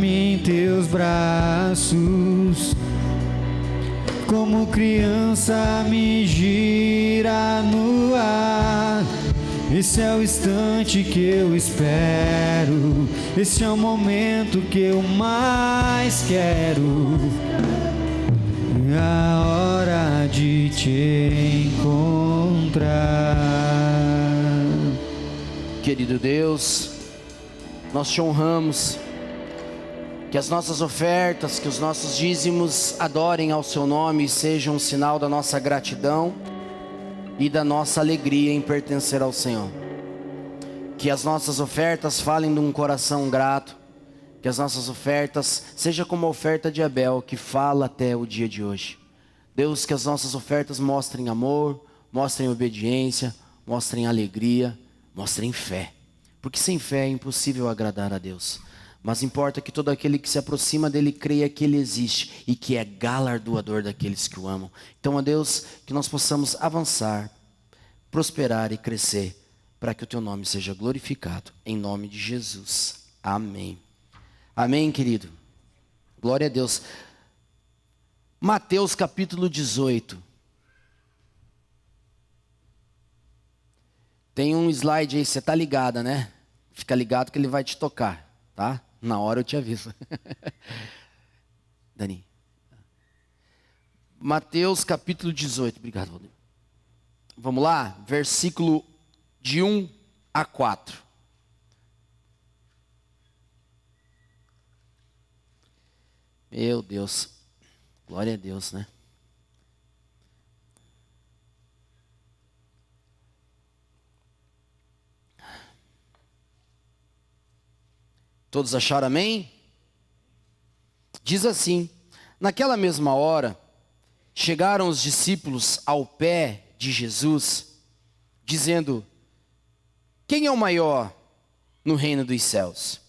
Coloca-me em teus braços, como criança me gira no ar. Esse é o instante que eu espero, esse é o momento que eu mais quero. É a hora de te encontrar. Querido Deus, nós te honramos. Que as nossas ofertas, que os nossos dízimos adorem ao seu nome e sejam um sinal da nossa gratidão e da nossa alegria em pertencer ao Senhor. Que as nossas ofertas falem de um coração grato. Que as nossas ofertas sejam como a oferta de Abel, que fala até o dia de hoje. Deus, que as nossas ofertas mostrem amor, mostrem obediência, mostrem alegria, mostrem fé. Porque sem fé é impossível agradar a Deus. Mas importa que todo aquele que se aproxima dele creia que ele existe e que é galardoador daqueles que o amam. Então, ó Deus, que nós possamos avançar, prosperar e crescer, para que o teu nome seja glorificado, em nome de Jesus. Amém. Amém, querido. Glória a Deus. Mateus capítulo 18. Tem um slide aí, você está ligada, né? Fica ligado que ele vai te tocar, tá? Na hora eu te aviso. Dani. Mateus capítulo 18. Obrigado, Valdir. Vamos lá? Versículo de 1 a 4. Meu Deus. Glória a Deus, né? Todos acharam amém? Diz assim: naquela mesma hora, chegaram os discípulos ao pé de Jesus, dizendo: quem é o maior no reino dos céus?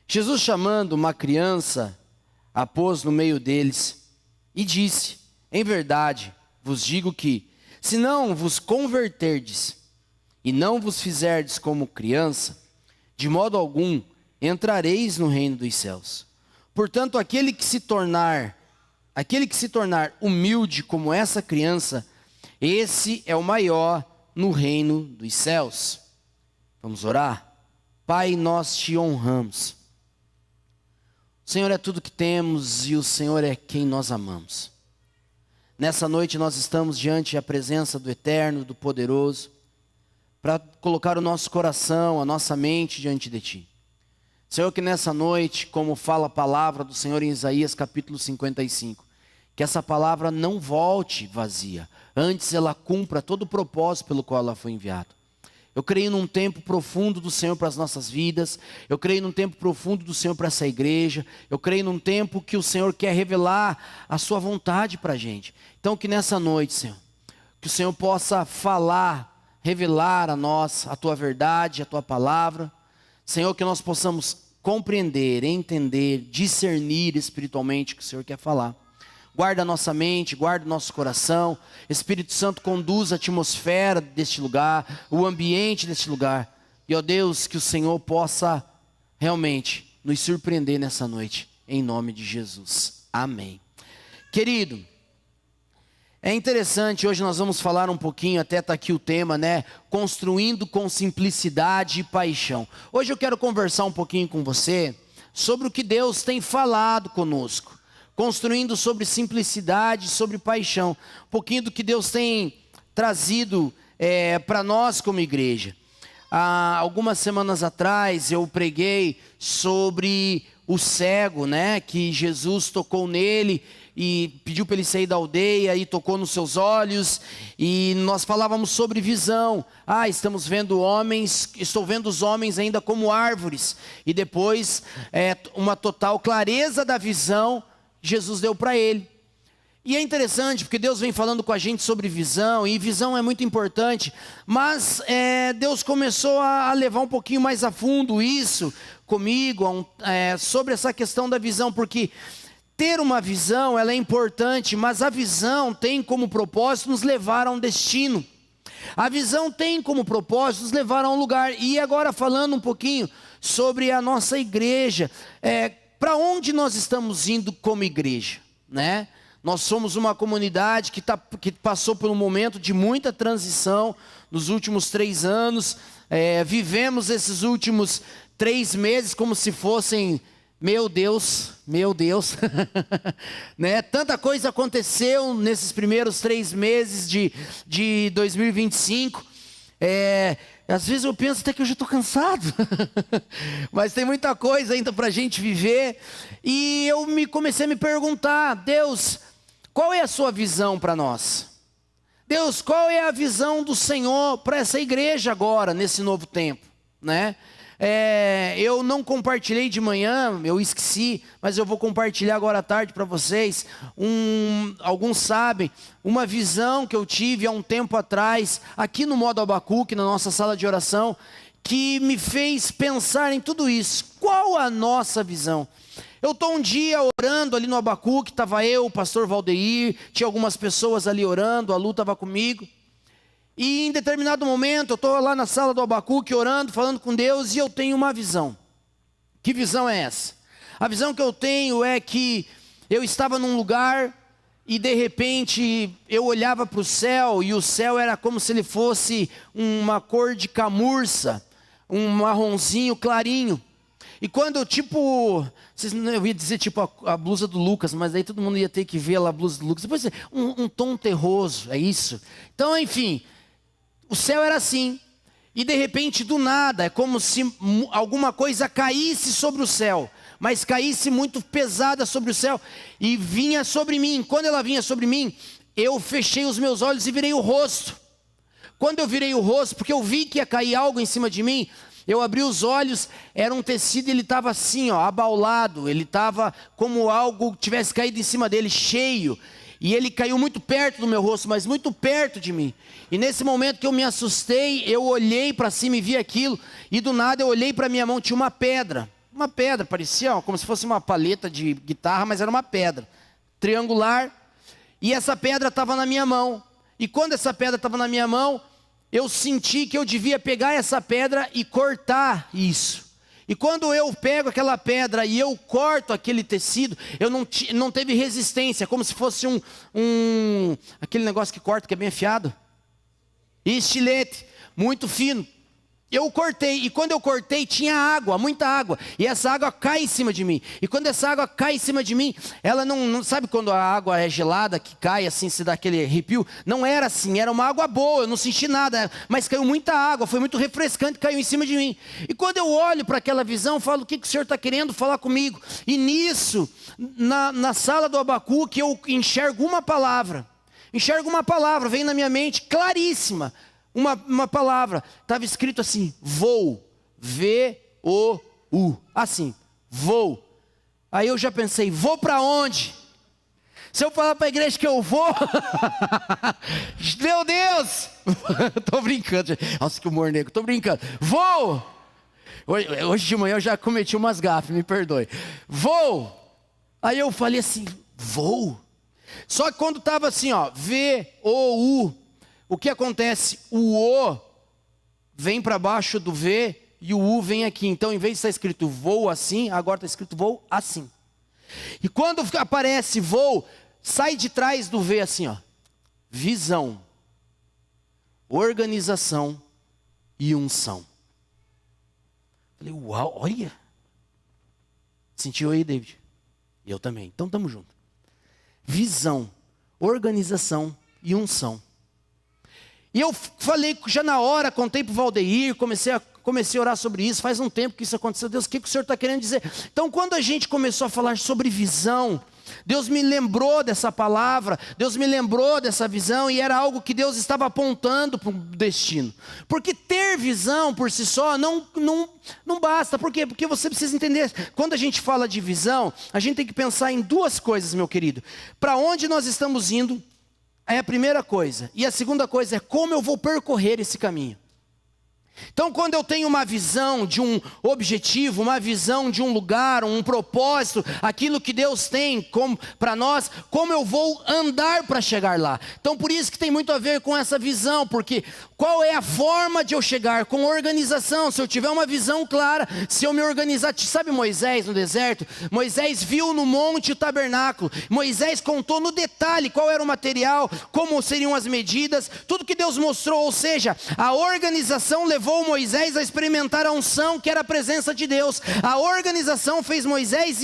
Jesus, chamando uma criança, a pôs no meio deles e disse: em verdade vos digo que, se não vos converterdes e não vos fizerdes como criança, de modo algum entrareis no reino dos céus. Portanto, aquele que se tornar humilde como essa criança, esse é o maior no reino dos céus. Vamos orar? Pai, nós te honramos. O Senhor é tudo que temos e o Senhor é quem nós amamos. Nessa noite nós estamos diante da presença do Eterno, do Poderoso, para colocar o nosso coração, a nossa mente diante de Ti. Senhor, que nessa noite, como fala a palavra do Senhor em Isaías capítulo 55, que essa palavra não volte vazia, antes ela cumpra todo o propósito pelo qual ela foi enviada. Eu creio num tempo profundo do Senhor para as nossas vidas, eu creio num tempo profundo do Senhor para essa igreja, eu creio num tempo que o Senhor quer revelar a sua vontade para a gente. Então que nessa noite, Senhor, que o Senhor possa falar, revelar a nós a Tua verdade, a Tua palavra. Senhor, que nós possamos compreender, entender, discernir espiritualmente o que o Senhor quer falar. Guarda a nossa mente, guarda o nosso coração. Espírito Santo, conduz a atmosfera deste lugar, o ambiente deste lugar. E, ó Deus, que o Senhor possa realmente nos surpreender nessa noite, em nome de Jesus. Amém. Querido, é interessante, hoje nós vamos falar um pouquinho, até está aqui o tema, né? Construindo com simplicidade e paixão. Hoje eu quero conversar um pouquinho com você sobre o que Deus tem falado conosco. Construindo sobre simplicidade, sobre paixão. Um pouquinho do que Deus tem trazido para nós como igreja. Há algumas semanas atrás eu preguei sobre o cego, né? Que Jesus tocou nele e pediu para ele sair da aldeia e tocou nos seus olhos, e nós falávamos sobre visão. Estamos vendo homens, estou vendo os homens ainda como árvores, e depois uma total clareza da visão Jesus deu para ele. E é interessante porque Deus vem falando com a gente sobre visão, e visão é muito importante, mas Deus começou a levar um pouquinho mais a fundo isso comigo, sobre essa questão da visão, porque ter uma visão, ela é importante, mas a visão tem como propósito nos levar a um destino. A visão tem como propósito nos levar a um lugar. E agora falando um pouquinho sobre a nossa igreja, para onde nós estamos indo como igreja, né? Nós somos uma comunidade que passou por um momento de muita transição nos últimos 3 anos. Vivemos esses últimos 3 meses como se fossem, meu Deus, né? Tanta coisa aconteceu nesses primeiros 3 meses de 2025. Às vezes eu penso até que eu já estou cansado, mas tem muita coisa ainda para a gente viver. E eu comecei a me perguntar: Deus, qual é a sua visão para nós? Deus, qual é a visão do Senhor para essa igreja agora, nesse novo tempo, né? Eu não compartilhei de manhã, eu esqueci, mas eu vou compartilhar agora à tarde para vocês. Alguns sabem, uma visão que eu tive há um tempo atrás, aqui no Modo Abacuque, na nossa sala de oração, que me fez pensar em tudo isso. Qual a nossa visão? Eu estou um dia orando ali no Abacuque, estava eu, o pastor Valdeir, tinha algumas pessoas ali orando, a Lu estava comigo. E em determinado momento, eu estou lá na sala do Abacuque orando, falando com Deus, e eu tenho uma visão. Que visão é essa? A visão que eu tenho é que eu estava num lugar e de repente eu olhava para o céu, e o céu era como se ele fosse uma cor de camurça, um marronzinho clarinho. E quando eu ia dizer tipo a blusa do Lucas, mas aí todo mundo ia ter que ver lá a blusa do Lucas. Depois um tom terroso, é isso? Então, enfim, o céu era assim. E de repente, do nada, é como se alguma coisa caísse sobre o céu, mas caísse muito pesada sobre o céu e vinha sobre mim. Quando ela vinha sobre mim, eu fechei os meus olhos e virei o rosto. Quando eu virei o rosto, porque eu vi que ia cair algo em cima de mim, eu abri os olhos, era um tecido, ele estava assim, abaulado, ele estava como algo tivesse caído em cima dele, cheio, e ele caiu muito perto do meu rosto, mas muito perto de mim. E nesse momento que eu me assustei, eu olhei para cima e vi aquilo, e do nada eu olhei para minha mão, tinha uma pedra, parecia como se fosse uma paleta de guitarra, mas era uma pedra, triangular, e essa pedra estava na minha mão. E quando essa pedra estava na minha mão, eu senti que eu devia pegar essa pedra e cortar isso. E quando eu pego aquela pedra e eu corto aquele tecido, eu não teve resistência, como se fosse aquele negócio que corta, que é bem afiado. E estilete, muito fino. Eu cortei, e quando eu cortei tinha água, muita água, e essa água cai em cima de mim. E quando essa água cai em cima de mim, ela não sabe quando a água é gelada, que cai assim, se dá aquele arrepio? Não era assim, era uma água boa, eu não senti nada, mas caiu muita água, foi muito refrescante, caiu em cima de mim. E quando eu olho para aquela visão, eu falo: o que o Senhor está querendo falar comigo? E nisso, na sala do Abacuque, eu enxergo uma palavra, vem na minha mente, claríssima. Uma palavra, estava escrito assim: vou, V-O-U, assim, vou. Aí eu já pensei: vou para onde? Se eu falar para a igreja que eu vou, meu Deus, estou brincando, nossa que humor negro, estou brincando, vou. Hoje de manhã eu já cometi umas gafes, me perdoe, vou. Aí eu falei assim: vou. Só que quando estava assim, V-O-U, o que acontece? O O vem para baixo do V e o U vem aqui. Então, em vez de estar escrito vou assim, agora está escrito vou assim. E quando aparece vou, sai de trás do V assim, visão, organização e unção. Falei: uau, olha. Sentiu aí, David? Eu também. Então, estamos juntos. Visão, organização e unção. E eu falei já na hora, contei para o Valdeir, comecei a orar sobre isso. Faz um tempo que isso aconteceu. Deus, o que o Senhor está querendo dizer? Então, quando a gente começou a falar sobre visão, Deus me lembrou dessa palavra, Deus me lembrou dessa visão, e era algo que Deus estava apontando para um destino. Porque ter visão por si só não basta. Por quê? Porque você precisa entender, quando a gente fala de visão, a gente tem que pensar em 2 coisas, meu querido. Para onde nós estamos indo é a primeira coisa. E a segunda coisa é como eu vou percorrer esse caminho. Então, quando eu tenho uma visão de um objetivo, uma visão de um lugar, um propósito, aquilo que Deus tem para nós, como eu vou andar para chegar lá? Então, por isso que tem muito a ver com essa visão, porque Qual é a forma de eu chegar? Com organização. Se eu tiver uma visão clara, se eu me organizar. Sabe Moisés no deserto? Moisés viu no monte o tabernáculo. Moisés contou no detalhe qual era o material, como seriam as medidas, tudo que Deus mostrou. Ou seja, a organização levou Moisés a experimentar a unção, que era a presença de Deus. A organização fez Moisés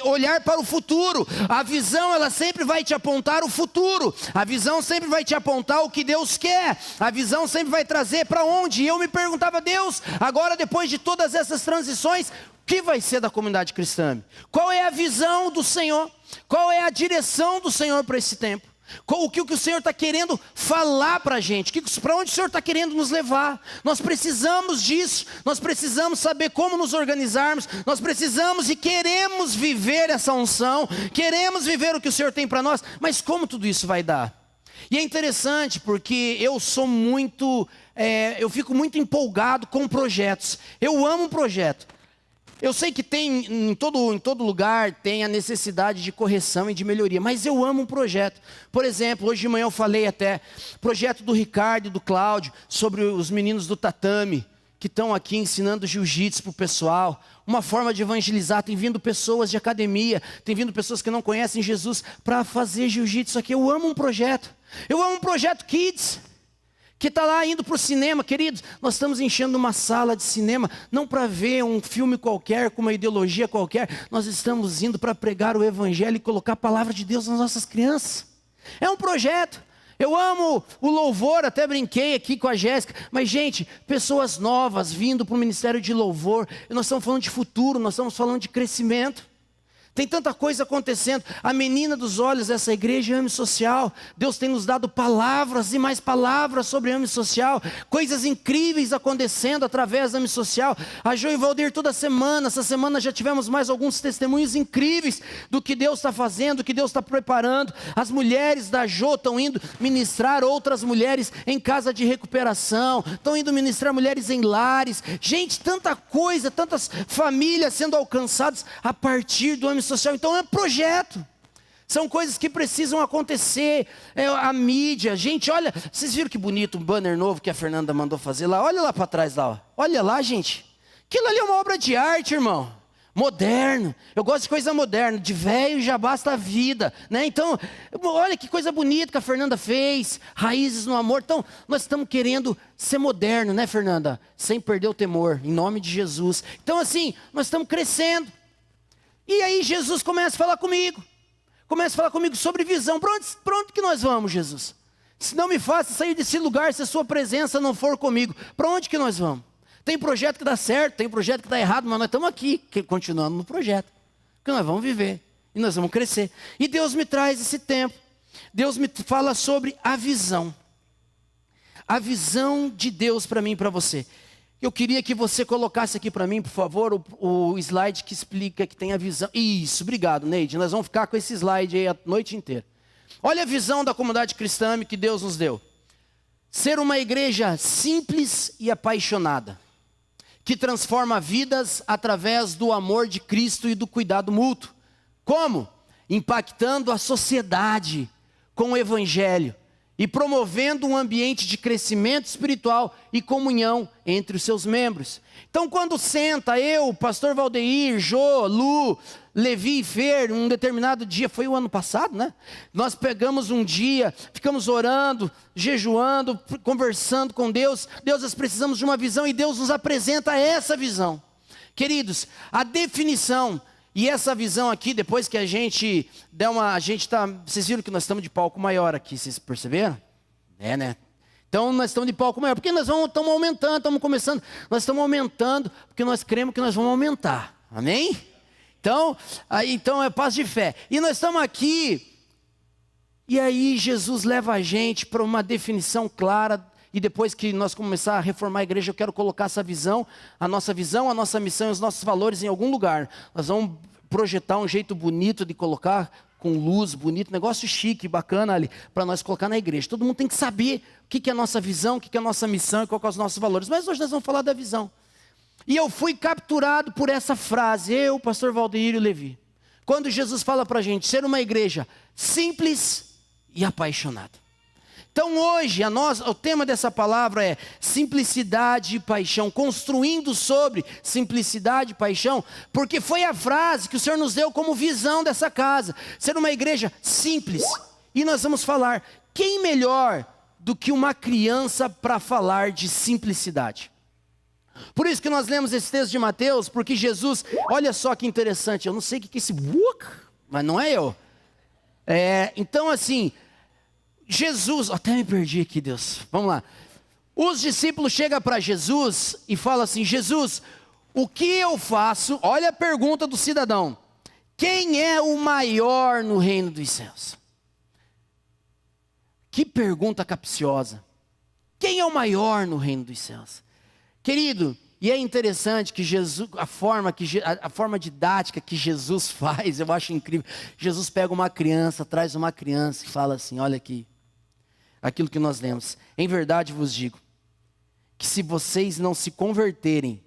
olhar para o futuro. A visão, ela sempre vai te apontar o futuro. A visão sempre vai te apontar o que Deus quer. A visão sempre vai trazer para onde. E eu me perguntava, Deus, agora depois de todas essas transições, o que vai ser da comunidade cristã? Qual é a visão do Senhor? Qual é a direção do Senhor para esse tempo? O que o Senhor está querendo falar para a gente? Para onde o Senhor está querendo nos levar? Nós precisamos disso. Nós precisamos saber como nos organizarmos. Nós precisamos e queremos viver essa unção. Queremos viver o que o Senhor tem para nós. Mas como tudo isso vai dar? E é interessante porque eu fico muito empolgado com projetos. Eu amo um projeto. Eu sei que tem em todo lugar tem a necessidade de correção e de melhoria, mas eu amo um projeto. Por exemplo, hoje de manhã eu falei até projeto do Ricardo e do Cláudio sobre os meninos do tatame que estão aqui ensinando jiu-jitsu para o pessoal. Uma forma de evangelizar. Tem vindo pessoas de academia, tem vindo pessoas que não conhecem Jesus para fazer jiu-jitsu aqui. Eu amo um projeto. Eu amo um projeto Kids, que está lá indo para o cinema. Queridos, nós estamos enchendo uma sala de cinema, não para ver um filme qualquer, com uma ideologia qualquer. Nós estamos indo para pregar o evangelho e colocar a palavra de Deus nas nossas crianças. É um projeto. Eu amo o louvor, até brinquei aqui com a Jéssica. Mas gente, pessoas novas vindo para o ministério de louvor. Nós estamos falando de futuro, nós estamos falando de crescimento. Tem tanta coisa acontecendo. A menina dos olhos dessa igreja é ame social. Deus tem nos dado palavras e mais palavras sobre ame social. Coisas incríveis acontecendo através da ame social. A Jo e Valdir toda semana. Essa semana já tivemos mais alguns testemunhos incríveis do que Deus está fazendo, do que Deus está preparando. As mulheres da Jo estão indo ministrar outras mulheres em casa de recuperação. Estão indo ministrar mulheres em lares. Gente, tanta coisa, tantas famílias sendo alcançadas a partir do ame social. Então é um projeto. São coisas que precisam acontecer. A mídia, gente, olha, vocês viram que bonito um banner novo que a Fernanda mandou fazer lá? Olha lá para trás lá, ó. Olha lá, gente. Aquilo ali é uma obra de arte, irmão. Moderno. Eu gosto de coisa moderna. De velho já basta a vida, né? Então, olha que coisa bonita que a Fernanda fez. Raízes no amor. Então, nós estamos querendo ser moderno, né, Fernanda? Sem perder o temor, em nome de Jesus. Então, assim, nós estamos crescendo. E aí Jesus começa a falar comigo. Começa a falar comigo sobre visão. Para onde que nós vamos, Jesus? Se não me faça sair desse lugar, se a sua presença não for comigo. Para onde que nós vamos? Tem projeto que dá certo, tem projeto que dá errado, mas nós estamos aqui, continuando no projeto. Porque nós vamos viver e nós vamos crescer. E Deus me traz esse tempo. Deus me fala sobre a visão. A visão de Deus para mim e para você. Eu queria que você colocasse aqui para mim, por favor, o slide que explica que tem a visão. Isso, obrigado, Neide. Nós vamos ficar com esse slide aí a noite inteira. Olha a visão da comunidade cristã que Deus nos deu. Ser uma igreja simples e apaixonada, que transforma vidas através do amor de Cristo e do cuidado mútuo. Como? Impactando a sociedade com o evangelho e promovendo um ambiente de crescimento espiritual e comunhão entre os seus membros. Então, quando senta eu, o pastor Valdeir, Jô, Lu, Levi e Fer, um determinado dia, foi o ano passado, né? Nós pegamos um dia, ficamos orando, jejuando, conversando com Deus. Deus, nós precisamos de uma visão e Deus nos apresenta essa visão. Queridos, a definição. E essa visão aqui, depois que a gente der uma... vocês viram que nós estamos de palco maior aqui, vocês perceberam? É, né? Então nós estamos de palco maior, porque nós estamos aumentando, estamos começando. Nós estamos aumentando, porque nós cremos que nós vamos aumentar. Amém? Então é paz de fé. E nós estamos aqui, e aí Jesus leva a gente para uma definição clara. E depois que nós começar a reformar a igreja, eu quero colocar essa visão, a nossa missão e os nossos valores em algum lugar. Nós vamos projetar um jeito bonito de colocar, com luz, bonito, negócio chique, bacana ali, para nós colocar na igreja. Todo mundo tem que saber o que é a nossa visão, o que é a nossa missão e qual são os nossos valores. Mas hoje nós vamos falar da visão. E eu fui capturado por essa frase, eu, pastor Valdeir e Levi. Quando Jesus fala para a gente ser uma igreja simples e apaixonada. Então hoje, o tema dessa palavra é simplicidade e paixão, construindo sobre simplicidade e paixão, porque foi a frase que o Senhor nos deu como visão dessa casa, ser uma igreja simples. E nós vamos falar, quem melhor do que uma criança para falar de simplicidade? Por isso que nós lemos esse texto de Mateus, porque Jesus, olha só que interessante, eu não sei o que é esse, mas não é eu. Então assim, Jesus, até me perdi aqui, Deus, vamos lá. Os discípulos chegam para Jesus e falam assim: Jesus, o que eu faço? Olha a pergunta do cidadão: quem é o maior no reino dos céus? Que pergunta capciosa. Quem é o maior no reino dos céus? Querido, e é interessante que Jesus, a forma didática que Jesus faz, eu acho incrível. Jesus pega uma criança, traz uma criança e fala assim: olha aqui, aquilo que nós lemos. Em verdade vos digo, que se vocês não se converterem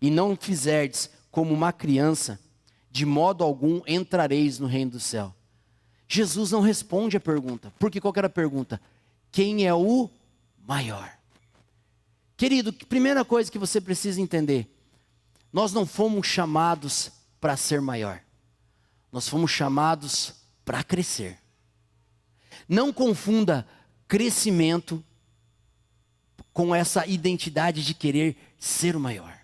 e não fizerdes como uma criança, de modo algum entrareis no reino do céu. Jesus não responde a pergunta. Porque qual que era a pergunta? Quem é o maior? Querido, primeira coisa que você precisa entender: nós não fomos chamados para ser maior. Nós fomos chamados para crescer. Não confunda crescimento com essa identidade de querer ser o maior.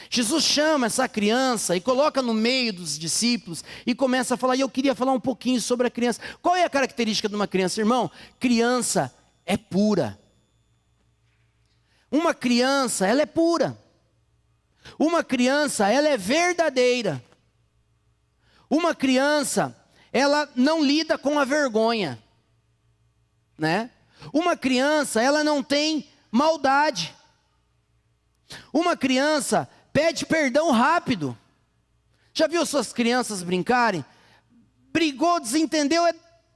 Jesus chama essa criança e coloca no meio dos discípulos e começa a falar, e eu queria falar um pouquinho sobre a criança. Qual é a característica de uma criança, irmão? Criança é pura. Uma criança, ela é pura. Uma criança, ela é verdadeira. Uma criança, ela não lida com a vergonha, né? Uma criança, ela não tem maldade. Uma criança pede perdão rápido. Já viu suas crianças brincarem? Brigou, desentendeu,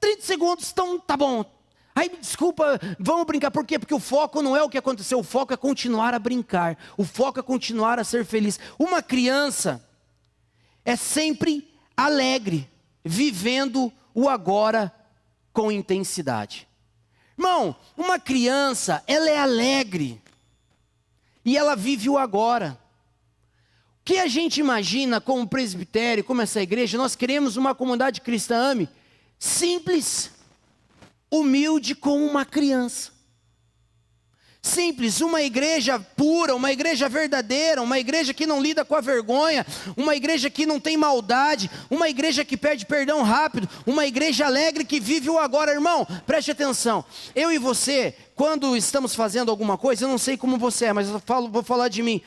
30 segundos, então tá bom. Aí desculpa, vamos brincar. Por quê? Porque o foco não é o que aconteceu, o foco é continuar a brincar. O foco é continuar a ser feliz. Uma criança é sempre alegre, vivendo o agora com intensidade. Irmão, uma criança, ela é alegre e ela vive o agora. O que a gente imagina como presbitério, como essa igreja? Nós queremos uma comunidade cristã simples, humilde como uma criança. Simples, uma igreja pura, uma igreja verdadeira, uma igreja que não lida com a vergonha, uma igreja que não tem maldade, uma igreja que pede perdão rápido, uma igreja alegre que vive o agora. Irmão, preste atenção, eu e você, quando estamos fazendo alguma coisa, eu não sei como você é, mas vou falar de mim,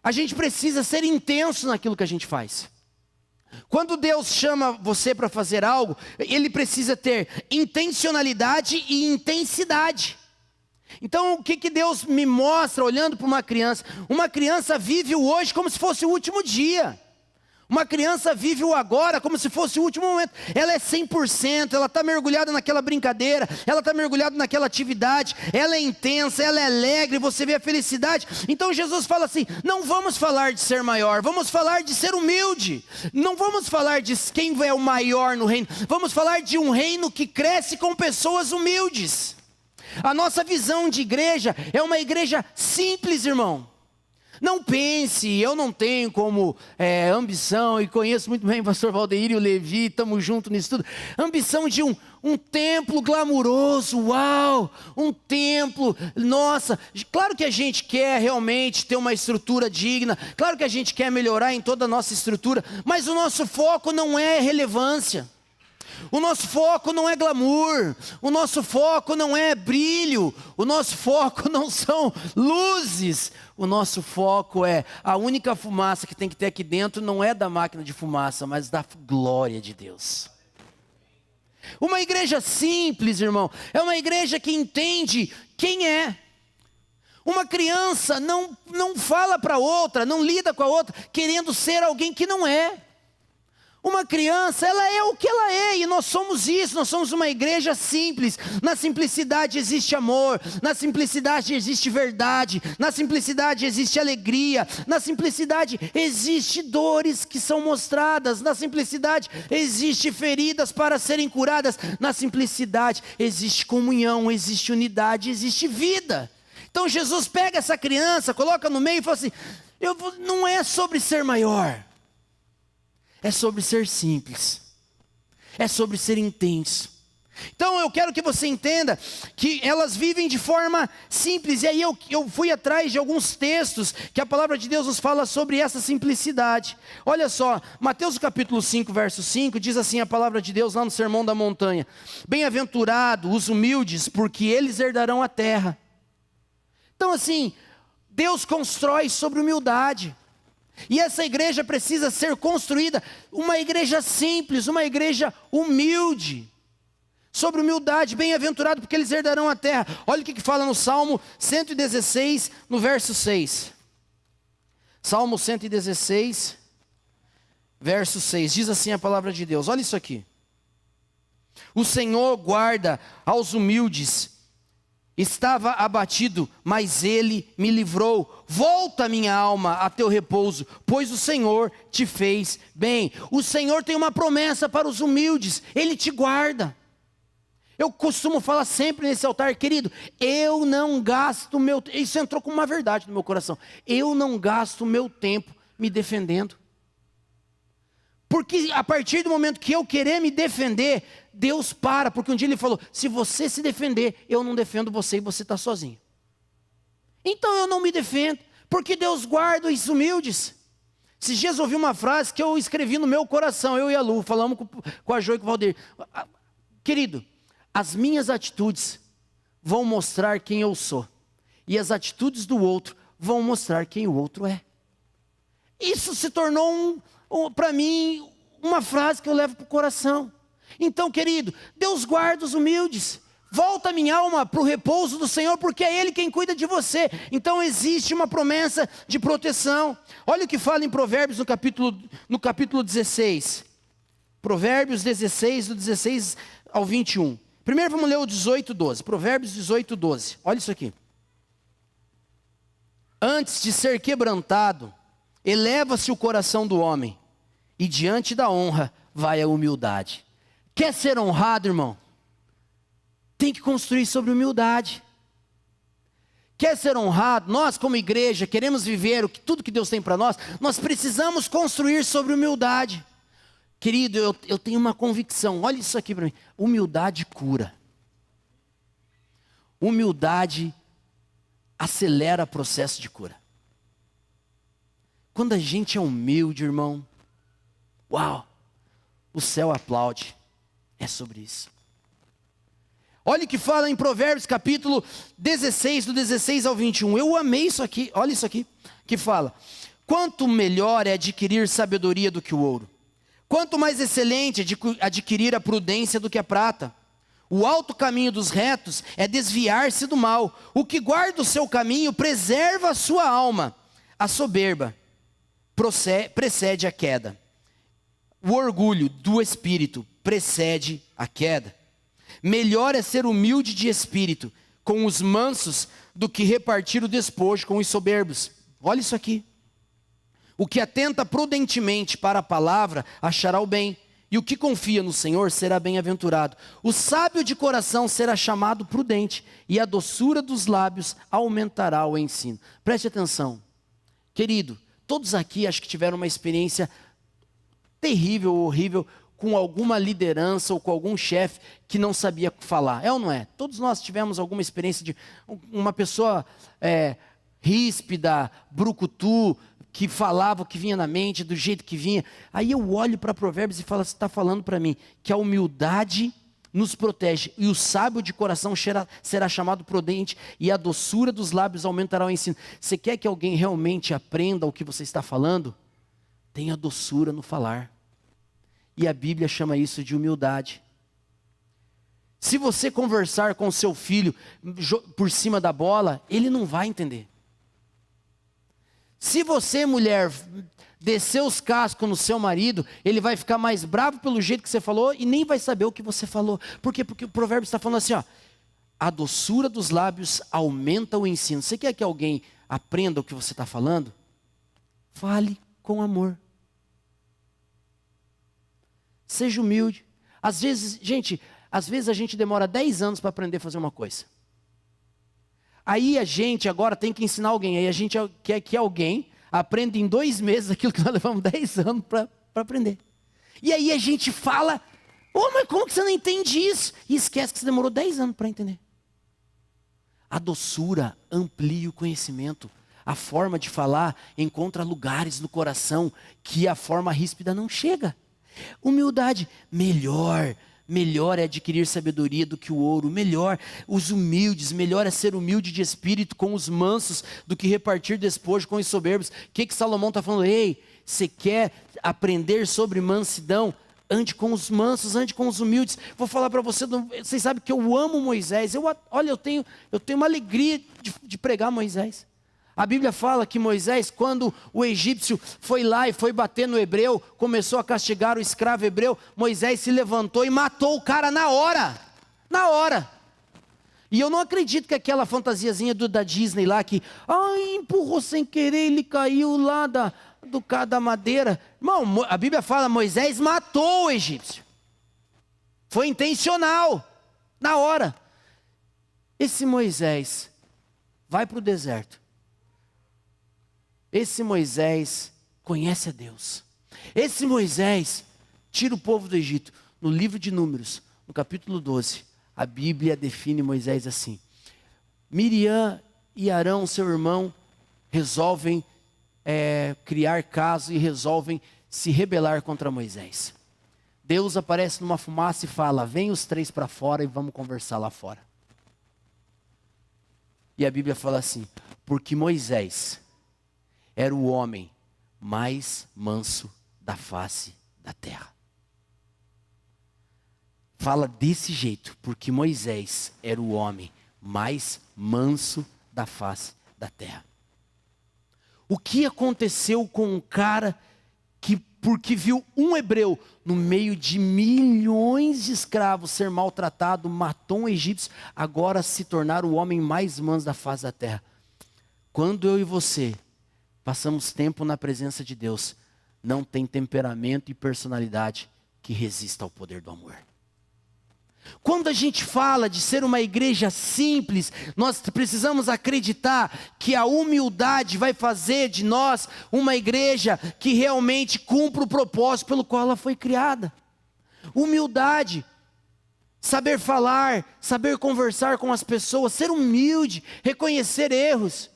a gente precisa ser intenso naquilo que a gente faz. Quando Deus chama você para fazer algo, Ele precisa ter intencionalidade e intensidade. Então o que Deus me mostra olhando para uma criança? Uma criança vive o hoje como se fosse o último dia. Uma criança vive o agora como se fosse o último momento. Ela é 100%, ela está mergulhada naquela brincadeira, ela está mergulhada naquela atividade, ela é intensa, ela é alegre, você vê a felicidade. Então Jesus fala assim, não vamos falar de ser maior, vamos falar de ser humilde. Não vamos falar de quem é o maior no reino, vamos falar de um reino que cresce com pessoas humildes. A nossa visão de igreja é uma igreja simples, irmão. Não pense, eu não tenho como ambição, e conheço muito bem o pastor Valdeir e o Levi, estamos juntos nisso tudo. Ambição de um templo glamuroso, uau, um templo, nossa. Claro que a gente quer realmente ter uma estrutura digna, claro que a gente quer melhorar em toda a nossa estrutura, mas o nosso foco não é relevância. O nosso foco não é glamour, o nosso foco não é brilho, o nosso foco não são luzes, o nosso foco é a única fumaça que tem que ter aqui dentro não é da máquina de fumaça, mas da glória de Deus. Uma igreja simples, irmão, é uma igreja que entende quem é. Uma criança não fala para outra, não lida com a outra, querendo ser alguém que não é. Uma criança, ela é o que ela é, e nós somos isso, nós somos uma igreja simples. Na simplicidade existe amor, na simplicidade existe verdade, na simplicidade existe alegria, na simplicidade existe dores que são mostradas, na simplicidade existe feridas para serem curadas, na simplicidade existe comunhão, existe unidade, existe vida. Então Jesus pega essa criança, coloca no meio e fala assim, não é sobre ser maior, é sobre ser simples, é sobre ser intenso. Então eu quero que você entenda que elas vivem de forma simples. E aí eu fui atrás de alguns textos que a palavra de Deus nos fala sobre essa simplicidade. Olha só, Mateus capítulo 5, verso 5, diz assim a palavra de Deus lá no Sermão da Montanha: bem-aventurados os humildes, porque eles herdarão a terra. Então assim, Deus constrói sobre humildade. E essa igreja precisa ser construída, uma igreja simples, uma igreja humilde, sobre humildade, bem-aventurado porque eles herdarão a terra. Olha o que fala no Salmo 116, no verso 6. Salmo 116, verso 6, diz assim a palavra de Deus, olha isso aqui. O Senhor guarda aos humildes. Estava abatido, mas Ele me livrou. Volta, minha alma, a teu repouso, pois o Senhor te fez bem. O Senhor tem uma promessa para os humildes, Ele te guarda. Eu costumo falar sempre nesse altar, querido, eu não gasto meu tempo, isso entrou como uma verdade no meu coração, eu não gasto meu tempo me defendendo. Porque a partir do momento que eu querer me defender, Deus para, porque um dia Ele falou, se você se defender, eu não defendo você e você está sozinho. Então eu não me defendo, porque Deus guarda os humildes. Esses dias eu ouvi uma frase que eu escrevi no meu coração, eu e a Lu, falamos com a Jo e com o Valdir. Querido, as minhas atitudes vão mostrar quem eu sou, e as atitudes do outro vão mostrar quem o outro é. Isso se tornou para mim uma frase que eu levo para o coração. Então, querido, Deus guarda os humildes. Volta minha alma para o repouso do Senhor, porque é Ele quem cuida de você. Então existe uma promessa de proteção. Olha o que fala em Provérbios no capítulo 16. Provérbios 16, do 16 ao 21. Primeiro vamos ler o 18, 12. Provérbios 18, 12. Olha isso aqui. Antes de ser quebrantado, eleva-se o coração do homem, e diante da honra vai a humildade. Quer ser honrado, irmão? Tem que construir sobre humildade. Quer ser honrado? Nós como igreja queremos viver tudo que Deus tem para nós. Nós precisamos construir sobre humildade. Querido, eu tenho uma convicção. Olha isso aqui para mim. Humildade cura. Humildade acelera o processo de cura. Quando a gente é humilde, irmão, uau, o céu aplaude. É sobre isso. Olha o que fala em Provérbios capítulo 16, do 16 ao 21. Eu amei isso aqui, olha isso aqui, que fala: quanto melhor é adquirir sabedoria do que o ouro, quanto mais excelente é adquirir a prudência do que a prata. O alto caminho dos retos é desviar-se do mal. O que guarda o seu caminho preserva a sua alma. A soberba precede a queda. O orgulho do espírito precede a queda. Melhor é ser humilde de espírito com os mansos do que repartir o despojo com os soberbos. Olha isso aqui. O que atenta prudentemente para a palavra achará o bem, e o que confia no Senhor será bem-aventurado. O sábio de coração será chamado prudente, e a doçura dos lábios aumentará o ensino. Preste atenção. Querido, todos aqui acho que tiveram uma experiência terrível ou horrível com alguma liderança ou com algum chefe que não sabia falar. É ou não é? Todos nós tivemos alguma experiência de uma pessoa ríspida, brucutu, que falava o que vinha na mente, do jeito que vinha. Aí eu olho para Provérbios e falo, você está falando para mim que a humildade nos protege, e o sábio de coração será chamado prudente, e a doçura dos lábios aumentará o ensino. Você quer que alguém realmente aprenda o que você está falando? Tenha doçura no falar. E a Bíblia chama isso de humildade. Se você conversar com seu filho por cima da bola, ele não vai entender. Se você, mulher, descer os cascos no seu marido, ele vai ficar mais bravo pelo jeito que você falou e nem vai saber o que você falou. Por quê? Porque o provérbio está falando assim, ó, a doçura dos lábios aumenta o ensino. Você quer que alguém aprenda o que você está falando? Fale com amor. Seja humilde. Às vezes a gente demora 10 anos para aprender a fazer uma coisa. Aí a gente agora tem que ensinar alguém. Aí a gente quer que alguém aprenda em 2 meses aquilo que nós levamos 10 anos para aprender. E aí a gente fala, mas como que você não entende isso? E esquece que você demorou 10 anos para entender. A doçura amplia o conhecimento. A forma de falar encontra lugares no coração que a forma ríspida não chega. Humildade, melhor é adquirir sabedoria do que o ouro. Melhor os humildes, melhor é ser humilde de espírito com os mansos do que repartir despojo com os soberbos. O que Salomão está falando? Ei, você quer aprender sobre mansidão? Ande com os mansos, ande com os humildes. Vou falar para você, vocês sabem que eu amo Moisés. Eu tenho uma alegria de pregar Moisés. A Bíblia fala que Moisés, quando o egípcio foi lá e foi bater no hebreu, começou a castigar o escravo hebreu, Moisés se levantou e matou o cara na hora. Na hora. E eu não acredito que aquela fantasiazinha da Disney lá, que empurrou sem querer, ele caiu lá da madeira. Irmão, a Bíblia fala, Moisés matou o egípcio. Foi intencional. Na hora. Esse Moisés vai para o deserto. Esse Moisés conhece a Deus. Esse Moisés tira o povo do Egito. No livro de Números, no capítulo 12, a Bíblia define Moisés assim. Miriam e Arão, seu irmão, resolvem criar caso e resolvem se rebelar contra Moisés. Deus aparece numa fumaça e fala, vem os 3 para fora e vamos conversar lá fora. E a Bíblia fala assim, porque Moisés era o homem mais manso da face da terra. Fala desse jeito, porque Moisés era o homem mais manso da face da terra. O que aconteceu com um cara que, porque viu um hebreu no meio de milhões de escravos ser maltratado, matou um egípcio, agora se tornar o homem mais manso da face da terra? Quando eu e você passamos tempo na presença de Deus, não tem temperamento e personalidade que resista ao poder do amor. Quando a gente fala de ser uma igreja simples, nós precisamos acreditar que a humildade vai fazer de nós uma igreja que realmente cumpra o propósito pelo qual ela foi criada. Humildade, saber falar, saber conversar com as pessoas, ser humilde, reconhecer erros,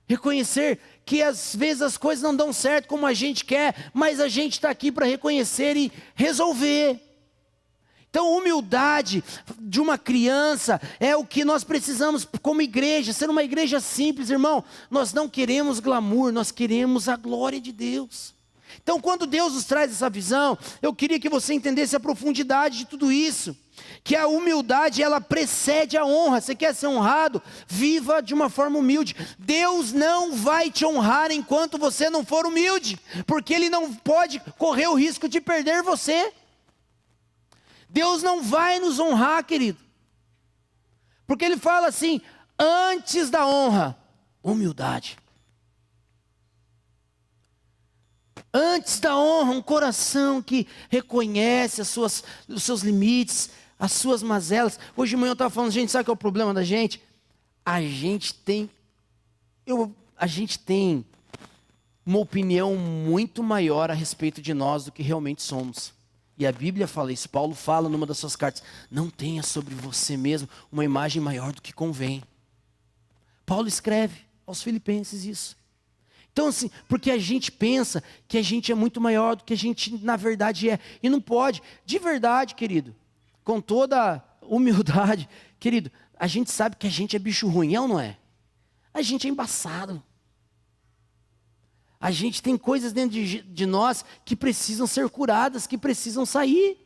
reconhecer que às vezes as coisas não dão certo como a gente quer, mas a gente está aqui para reconhecer e resolver. Então, humildade de uma criança é o que nós precisamos como igreja, ser uma igreja simples, irmão. Nós não queremos glamour, nós queremos a glória de Deus. Então, quando Deus nos traz essa visão, eu queria que você entendesse a profundidade de tudo isso. Que a humildade, ela precede a honra. Você quer ser honrado? Viva de uma forma humilde. Deus não vai te honrar enquanto você não for humilde, porque Ele não pode correr o risco de perder você. Deus não vai nos honrar, querido, porque Ele fala assim, antes da honra, humildade. Antes da honra, um coração que reconhece os seus limites, as suas mazelas. Hoje de manhã eu estava falando, gente, sabe qual é o problema da gente? A gente tem uma opinião muito maior a respeito de nós do que realmente somos. E a Bíblia fala isso, Paulo fala numa das suas cartas, não tenha sobre você mesmo uma imagem maior do que convém. Paulo escreve aos Filipenses isso. Então assim, porque a gente pensa que a gente é muito maior do que a gente na verdade é. E não pode, de verdade, querido, com toda humildade, querido, a gente sabe que a gente é bicho ruim, é ou não é? A gente é embaçado. A gente tem coisas dentro de nós que precisam ser curadas, que precisam sair.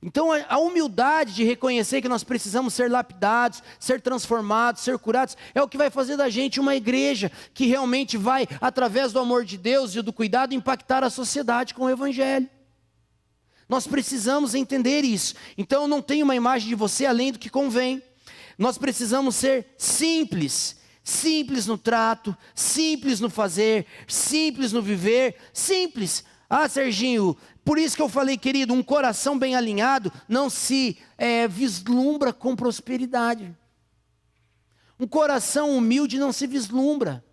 Então a humildade de reconhecer que nós precisamos ser lapidados, ser transformados, ser curados, é o que vai fazer da gente uma igreja que realmente vai, através do amor de Deus e do cuidado, impactar a sociedade com o Evangelho. Nós precisamos entender isso. Então eu não tenho uma imagem de você além do que convém. Nós precisamos ser simples. Simples no trato, simples no fazer, simples no viver, simples. Ah, Serginho, por isso que eu falei, querido, um coração bem alinhado não se vislumbra com prosperidade. Um coração humilde não se vislumbra.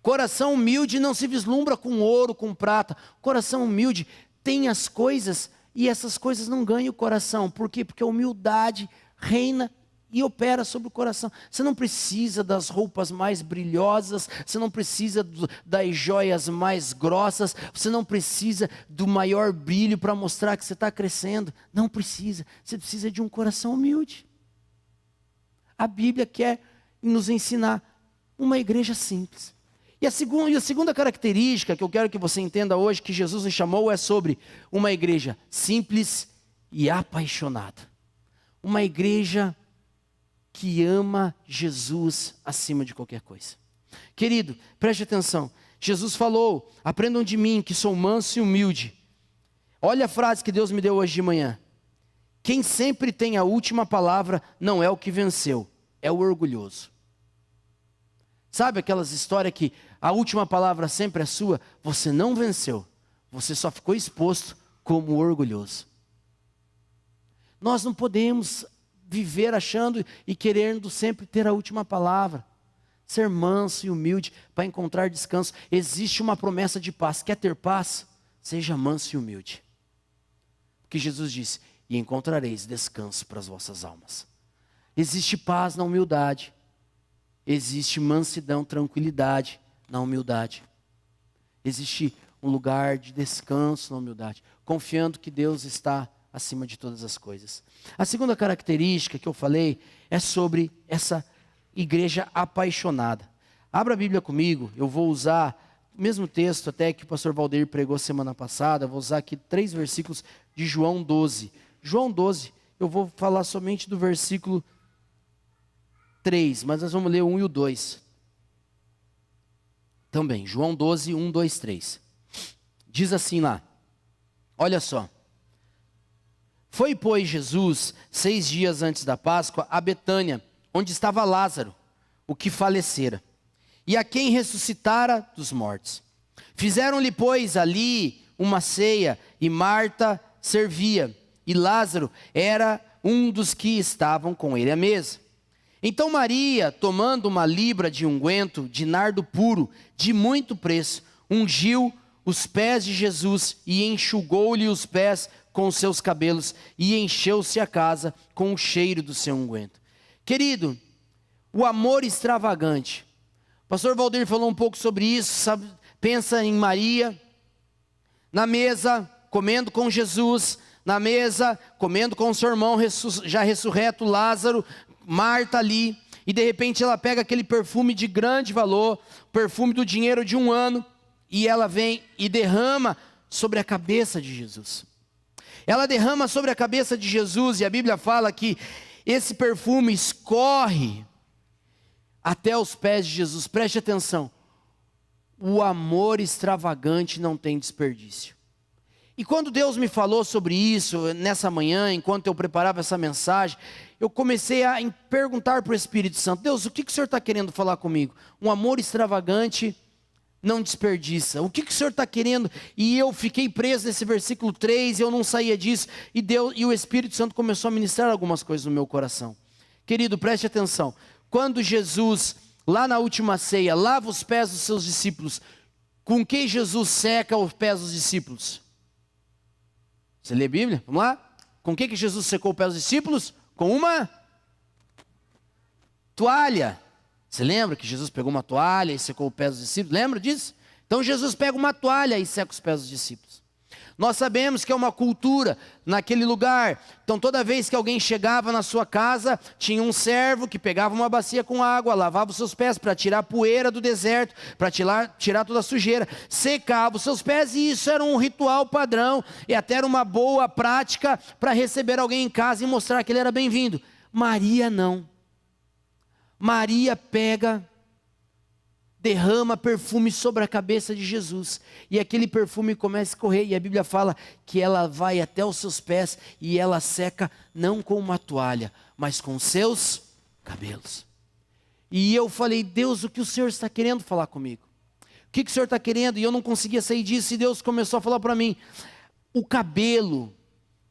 Coração humilde não se vislumbra com ouro, com prata. Coração humilde tem as coisas e essas coisas não ganham o coração. Por quê? Porque a humildade reina e opera sobre o coração. Você não precisa das roupas mais brilhosas, você não precisa das joias mais grossas, você não precisa do maior brilho para mostrar que você está crescendo. Não precisa, você precisa de um coração humilde. A Bíblia quer nos ensinar uma igreja simples. E a segunda característica que eu quero que você entenda hoje, que Jesus nos chamou, é sobre uma igreja simples e apaixonada. Uma igreja que ama Jesus acima de qualquer coisa. Querido, preste atenção. Jesus falou: aprendam de mim que sou manso e humilde. Olha a frase que Deus me deu hoje de manhã. Quem sempre tem a última palavra não é o que venceu, é o orgulhoso. Sabe aquelas histórias que a última palavra sempre é sua? Você não venceu, você só ficou exposto como orgulhoso. Nós não podemos viver achando e querendo sempre ter a última palavra. Ser manso e humilde para encontrar descanso. Existe uma promessa de paz. Quer ter paz? Seja manso e humilde. Porque Jesus disse: e encontrareis descanso para as vossas almas. Existe paz na humildade. Existe mansidão, tranquilidade na humildade. Existe um lugar de descanso na humildade, confiando que Deus está acima de todas as coisas. A segunda característica que eu falei é sobre essa igreja apaixonada. Abra a Bíblia comigo, eu vou usar o mesmo texto até que o pastor Valdeir pregou semana passada. Eu vou usar aqui 3 versículos de João 12. João 12, eu vou falar somente do versículo 3, mas nós vamos ler o 1 e o 2. Também, João 12, 1, 2, 3. Diz assim lá, olha só. Foi, pois, Jesus, 6 dias antes da Páscoa, a Betânia, onde estava Lázaro, o que falecera, e a quem ressuscitara dos mortos. Fizeram-lhe, pois, ali uma ceia, e Marta servia, e Lázaro era um dos que estavam com ele à mesa. Então Maria, tomando uma libra de unguento de nardo puro, de muito preço, ungiu os pés de Jesus e enxugou-lhe os pés com os seus cabelos, e encheu-se a casa com o cheiro do seu unguento. Querido, o amor extravagante. O pastor Valdir falou um pouco sobre isso, sabe? Pensa em Maria, na mesa, comendo com Jesus, na mesa, comendo com o seu irmão já ressurreto Lázaro, Marta ali, e de repente ela pega aquele perfume de grande valor, perfume do dinheiro de 1 ano, e ela vem e derrama sobre a cabeça de Jesus. Ela derrama sobre a cabeça de Jesus, e a Bíblia fala que esse perfume escorre até os pés de Jesus. Preste atenção, o amor extravagante não tem desperdício. E quando Deus me falou sobre isso, nessa manhã, enquanto eu preparava essa mensagem, eu comecei a perguntar para o Espírito Santo: Deus, o que o Senhor está querendo falar comigo? Um amor extravagante não desperdiça. O que o Senhor está querendo? E eu fiquei preso nesse versículo 3, eu não saía disso, e o Espírito Santo começou a ministrar algumas coisas no meu coração. Querido, preste atenção. Quando Jesus, lá na última ceia, lava os pés dos seus discípulos, com que Jesus seca os pés dos discípulos? Você lê a Bíblia? Vamos lá? Com que Jesus secou os pés dos discípulos? Com uma toalha. Você lembra que Jesus pegou uma toalha e secou os pés dos discípulos? Lembra disso? Então Jesus pega uma toalha e seca os pés dos discípulos. Nós sabemos que é uma cultura naquele lugar. Então toda vez que alguém chegava na sua casa, tinha um servo que pegava uma bacia com água, lavava os seus pés para tirar a poeira do deserto, para tirar toda a sujeira, secava os seus pés, e isso era um ritual padrão, e até era uma boa prática para receber alguém em casa e mostrar que ele era bem-vindo. Maria não. Maria derrama perfume sobre a cabeça de Jesus, e aquele perfume começa a escorrer, e a Bíblia fala que ela vai até os seus pés, e ela seca não com uma toalha, mas com seus cabelos. E eu falei: Deus, o que o Senhor está querendo falar comigo? O que o Senhor está querendo? E eu não conseguia sair disso, e Deus começou a falar para mim: o cabelo,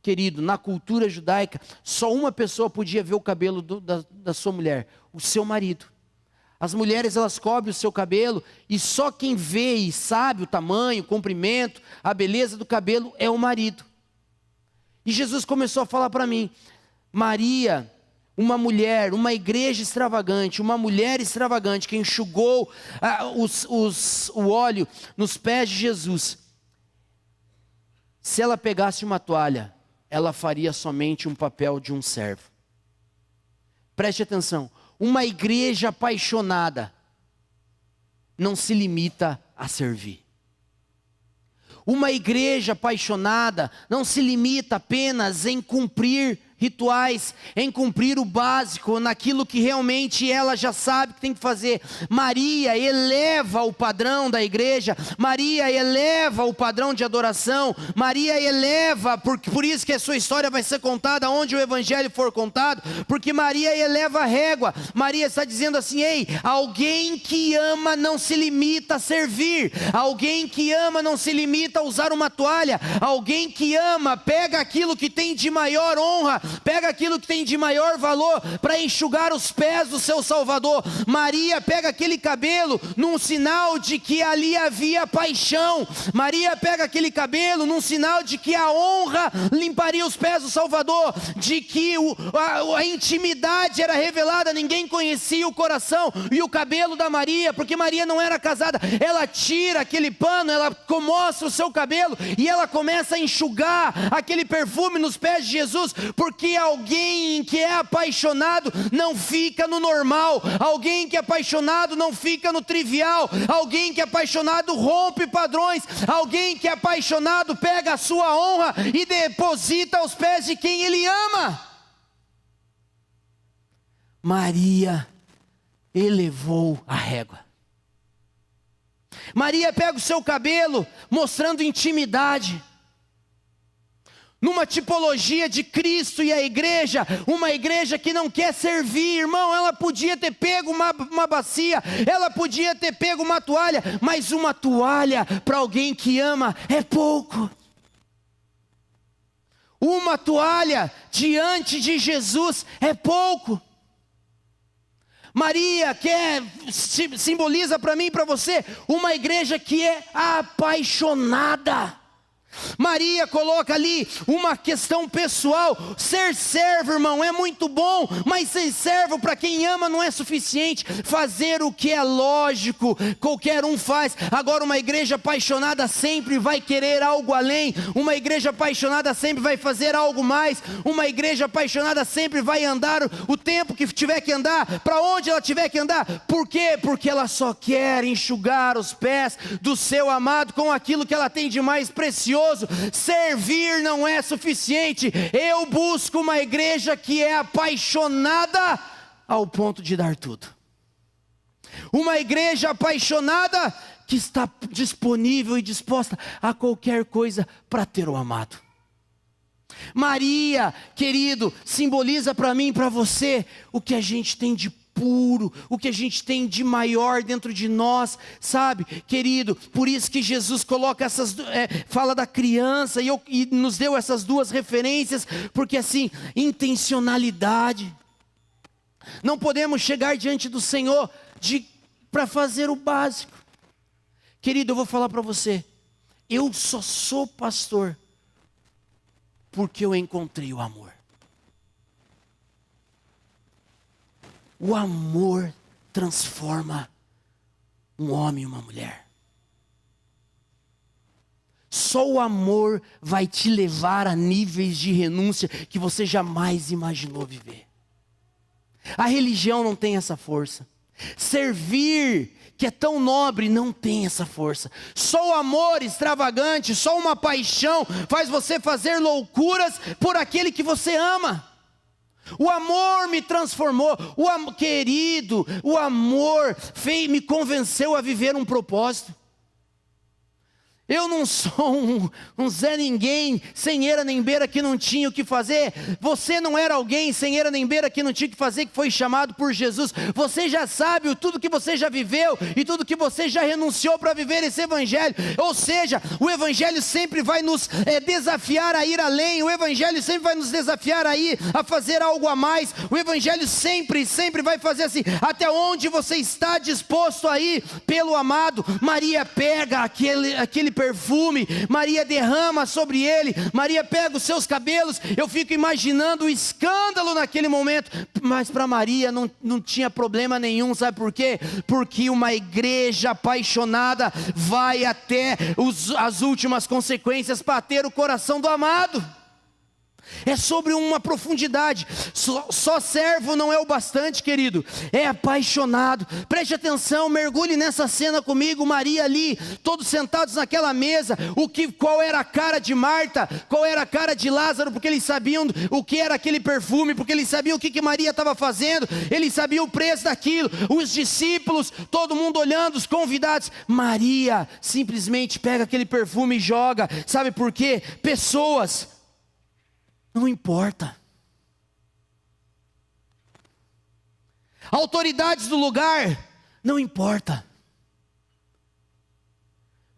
querido, na cultura judaica, só uma pessoa podia ver o cabelo da sua mulher, o seu marido. As mulheres, elas cobrem o seu cabelo, e só quem vê e sabe o tamanho, o comprimento, a beleza do cabelo é o marido. E Jesus começou a falar para mim: Maria, uma mulher, uma igreja extravagante, uma mulher extravagante que enxugou o óleo nos pés de Jesus, se ela pegasse uma toalha, ela faria somente um papel de um servo. Preste atenção. Uma igreja apaixonada não se limita a servir. Uma igreja apaixonada não se limita apenas em cumprir rituais, em cumprir o básico, naquilo que realmente ela já sabe que tem que fazer. Maria eleva o padrão da igreja, Maria eleva o padrão de adoração, Maria eleva, por isso que a sua história vai ser contada onde o evangelho for contado, porque Maria eleva a régua. Maria está dizendo assim: ei, alguém que ama não se limita a servir, alguém que ama não se limita a usar uma toalha, alguém que ama pega aquilo que tem de maior honra, pega aquilo que tem de maior valor para enxugar os pés do seu Salvador. Maria pega aquele cabelo num sinal de que ali havia paixão. Maria pega aquele cabelo num sinal de que a honra limparia os pés do Salvador, de que a intimidade era revelada. Ninguém conhecia o coração e o cabelo da Maria, porque Maria não era casada. Ela tira aquele pano, ela mostra o seu cabelo e ela começa a enxugar aquele perfume nos pés de Jesus, porque alguém que é apaixonado não fica no normal, alguém que é apaixonado não fica no trivial, alguém que é apaixonado rompe padrões, alguém que é apaixonado pega a sua honra e deposita aos pés de quem ele ama. Maria elevou a régua. Maria pega o seu cabelo mostrando intimidade, numa tipologia de Cristo e a igreja, uma igreja que não quer servir. Irmão, ela podia ter pego uma bacia, ela podia ter pego uma toalha, mas uma toalha para alguém que ama é pouco. Uma toalha diante de Jesus é pouco. Maria simboliza para mim e para você uma igreja que é apaixonada. Maria coloca ali uma questão pessoal. Ser servo, irmão, é muito bom, mas ser servo para quem ama não é suficiente. Fazer o que é lógico, qualquer um faz. Agora uma igreja apaixonada sempre vai querer algo além. Uma igreja apaixonada sempre vai fazer algo mais. Uma igreja apaixonada sempre vai andar o tempo que tiver que andar, para onde ela tiver que andar. Por quê? Porque ela só quer enxugar os pés do seu amado com aquilo que ela tem de mais precioso. Servir não é suficiente. Eu busco uma igreja que é apaixonada ao ponto de dar tudo. Uma igreja apaixonada que está disponível e disposta a qualquer coisa para ter o amado. Maria, querido, simboliza para mim e para você o que a gente tem de puro, o que a gente tem de maior dentro de nós, sabe, querido? Por isso que Jesus coloca fala da criança e nos deu essas duas referências, porque assim, intencionalidade. Não podemos chegar diante do Senhor para fazer o básico. Querido, eu vou falar para você, eu só sou pastor porque eu encontrei o amor. O amor transforma um homem e uma mulher. Só o amor vai te levar a níveis de renúncia que você jamais imaginou viver. A religião não tem essa força. Servir, que é tão nobre, não tem essa força. Só o amor extravagante, só uma paixão faz você fazer loucuras por aquele que você ama. O amor me transformou, querido, o amor me convenceu a viver um propósito. Eu não sou um Zé Ninguém, sem eira nem beira, que não tinha o que fazer. Você não era alguém sem eira nem beira, que não tinha o que fazer, que foi chamado por Jesus. Você já sabe tudo que você já viveu e tudo que você já renunciou para viver esse evangelho. Ou seja, o evangelho sempre vai nos desafiar a ir além. O evangelho sempre vai nos desafiar a ir a fazer algo a mais. O evangelho sempre vai fazer assim, até onde você está disposto a ir pelo amado. Maria pega aquele perfume, Maria derrama sobre ele, Maria pega os seus cabelos. Eu fico imaginando o escândalo naquele momento, mas para Maria não tinha problema nenhum. Sabe por quê? Porque uma igreja apaixonada vai até as últimas consequências para ter o coração do amado. É sobre uma profundidade. Só servo não é o bastante, querido. É apaixonado. Preste atenção, mergulhe nessa cena comigo. Maria ali, todos sentados naquela mesa. Qual era a cara de Marta? Qual era a cara de Lázaro? Porque eles sabiam o que era aquele perfume. Porque eles sabiam o que Maria estava fazendo. Eles sabiam o preço daquilo. Os discípulos, todo mundo olhando, os convidados. Maria simplesmente pega aquele perfume e joga. Sabe por quê? Pessoas, não importa. Autoridades do lugar, não importa.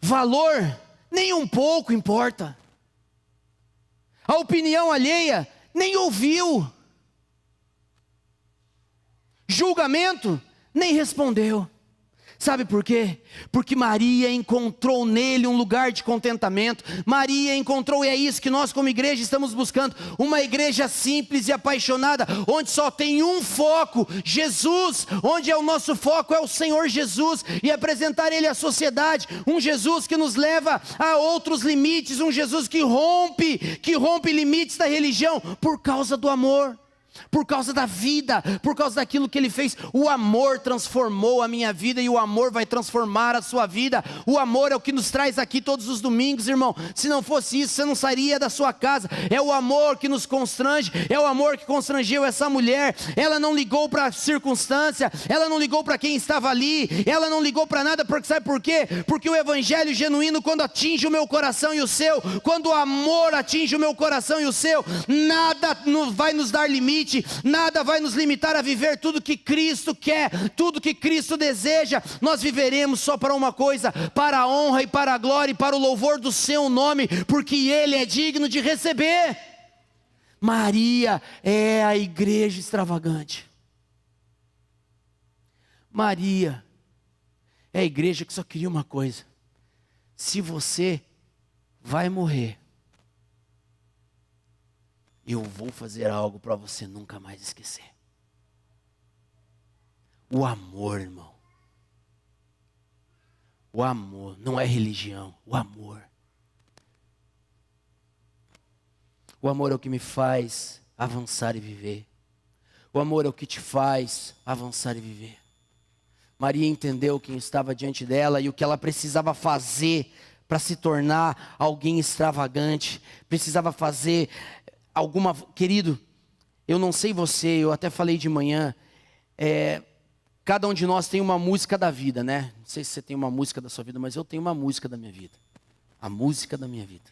Valor, nem um pouco importa. A opinião alheia, nem ouviu. Julgamento, nem respondeu. Sabe por quê? Porque Maria encontrou nele um lugar de contentamento. Maria encontrou, e é isso que nós como igreja estamos buscando, uma igreja simples e apaixonada, onde só tem um foco, Jesus, onde o nosso foco é o Senhor Jesus, e apresentar Ele à sociedade, um Jesus que nos leva a outros limites, um Jesus que rompe limites da religião, por causa do amor. Por causa da vida, por causa daquilo que Ele fez. O amor transformou a minha vida, e o amor vai transformar a sua vida. O amor é o que nos traz aqui todos os domingos, irmão. Se não fosse isso, você não sairia da sua casa. É o amor que nos constrange, é o amor que constrangeu essa mulher. Ela não ligou para a circunstância, ela não ligou para quem estava ali, ela não ligou para nada, porque sabe por quê? Porque o evangelho genuíno, quando atinge o meu coração e o seu, quando o amor atinge o meu coração e o seu, nada vai nos dar limite, nada vai nos limitar a viver tudo que Cristo quer, tudo que Cristo deseja. Nós viveremos só para uma coisa, para a honra e para a glória e para o louvor do seu nome, porque Ele é digno de receber. Maria é a igreja extravagante. Maria é a igreja que só queria uma coisa: se você vai morrer, eu vou fazer algo para você nunca mais esquecer. O amor, irmão. O amor, não é religião, o amor. O amor é o que me faz avançar e viver. O amor é o que te faz avançar e viver. Maria entendeu quem estava diante dela e o que ela precisava fazer para se tornar alguém extravagante. Precisava fazer querido, eu não sei você, eu até falei de manhã, cada um de nós tem uma música da vida, né? Não sei se você tem uma música da sua vida, mas eu tenho uma música da minha vida. A música da minha vida.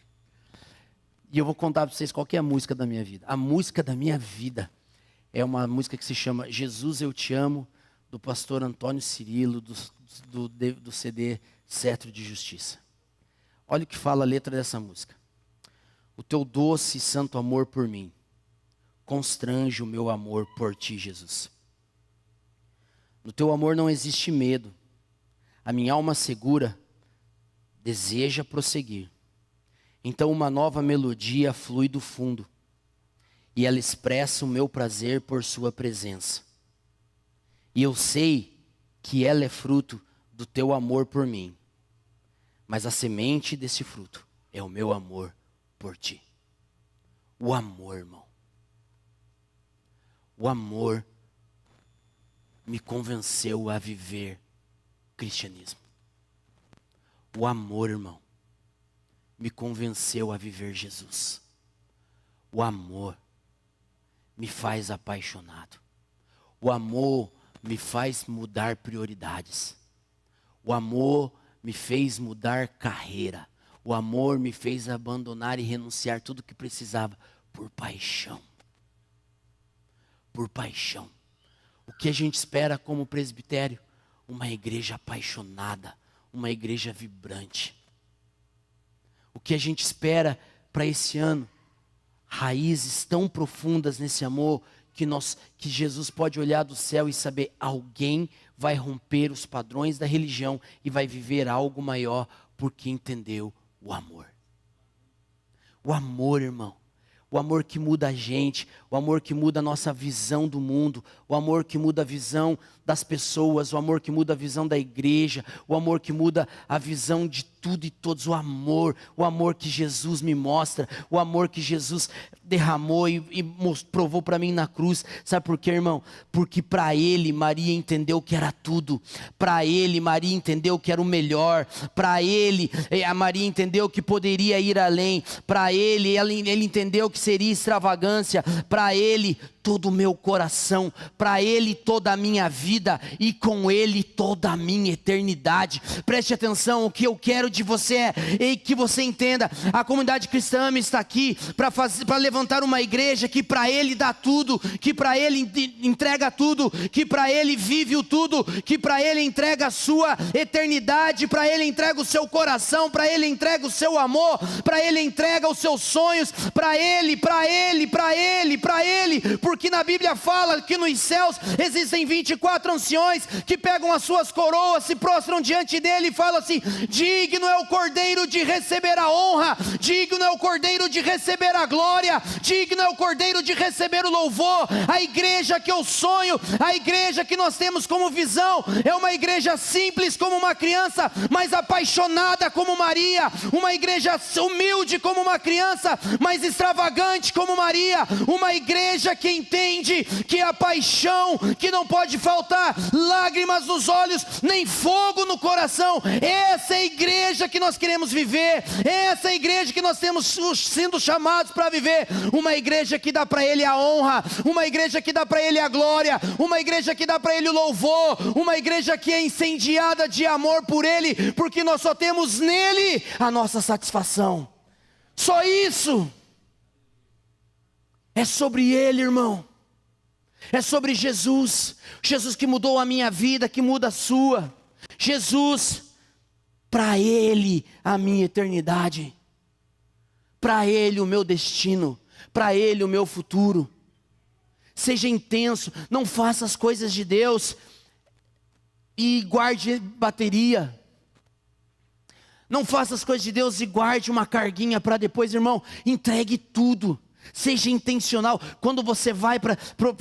E eu vou contar para vocês qual que é a música da minha vida. A música da minha vida é uma música que se chama Jesus Eu Te Amo, do pastor Antônio Cirilo, do CD Cetro de Justiça. Olha o que fala a letra dessa música. O teu doce e santo amor por mim constrange o meu amor por ti, Jesus. No teu amor não existe medo. A minha alma segura deseja prosseguir. Então uma nova melodia flui do fundo, e ela expressa o meu prazer por sua presença. E eu sei que ela é fruto do teu amor por mim. Mas a semente desse fruto é o meu amor por ti. O amor, irmão. O amor me convenceu a viver cristianismo. O amor, irmão, me convenceu a viver Jesus. O amor me faz apaixonado. O amor me faz mudar prioridades. O amor me fez mudar carreira. O amor me fez abandonar e renunciar tudo que precisava por paixão. Por paixão. O que a gente espera como presbitério? Uma igreja apaixonada, uma igreja vibrante. O que a gente espera para esse ano? Raízes tão profundas nesse amor que Jesus pode olhar do céu e saber: alguém vai romper os padrões da religião e vai viver algo maior porque entendeu o amor. O amor, irmão. O amor que muda a gente, o amor que muda a nossa visão do mundo, o amor que muda a visão das pessoas, o amor que muda a visão da igreja, o amor que muda a visão de tudo e todos, o amor que Jesus me mostra, o amor que Jesus derramou e provou para mim na cruz. Sabe por quê, irmão? Porque para Ele Maria entendeu que era tudo, para Ele Maria entendeu que era o melhor, para Ele a Maria entendeu que poderia ir além, para Ele entendeu que seria extravagância, para Ele todo o meu coração, para Ele toda a minha vida e com Ele toda a minha eternidade. Preste atenção, o que eu quero de você é que você entenda: a comunidade cristã está aqui para levantar uma igreja que para Ele dá tudo, que para Ele entrega tudo, que para Ele vive o tudo, que para Ele entrega a sua eternidade, para Ele entrega o seu coração, para Ele entrega o seu amor, para Ele entrega os seus sonhos, para Ele, porque na Bíblia fala que nos céus existem 24 anciões que pegam as suas coroas, se prostram diante dele e falam assim: digno é o Cordeiro de receber a honra, digno é o Cordeiro de receber a glória, digno é o Cordeiro de receber o louvor. A igreja que eu sonho, a igreja que nós temos como visão, é uma igreja simples como uma criança, mas apaixonada como Maria, uma igreja humilde como uma criança, mas extravagante como Maria, uma igreja que entende que a paixão, que não pode faltar lágrimas nos olhos, nem fogo no coração. Essa é a igreja que nós queremos viver, essa é a igreja que nós temos sendo chamados para viver, uma igreja que dá para Ele a honra, uma igreja que dá para Ele a glória, uma igreja que dá para Ele o louvor, uma igreja que é incendiada de amor por Ele, porque nós só temos nele a nossa satisfação. Só isso. É sobre Ele, irmão. É sobre Jesus. Jesus que mudou a minha vida, que muda a sua. Jesus, para Ele a minha eternidade, para Ele o meu destino, para Ele o meu futuro. Seja intenso, não faça as coisas de Deus e guarde bateria. Não faça as coisas de Deus e guarde uma carguinha para depois, irmão. Entregue tudo. Seja intencional. Quando você vai para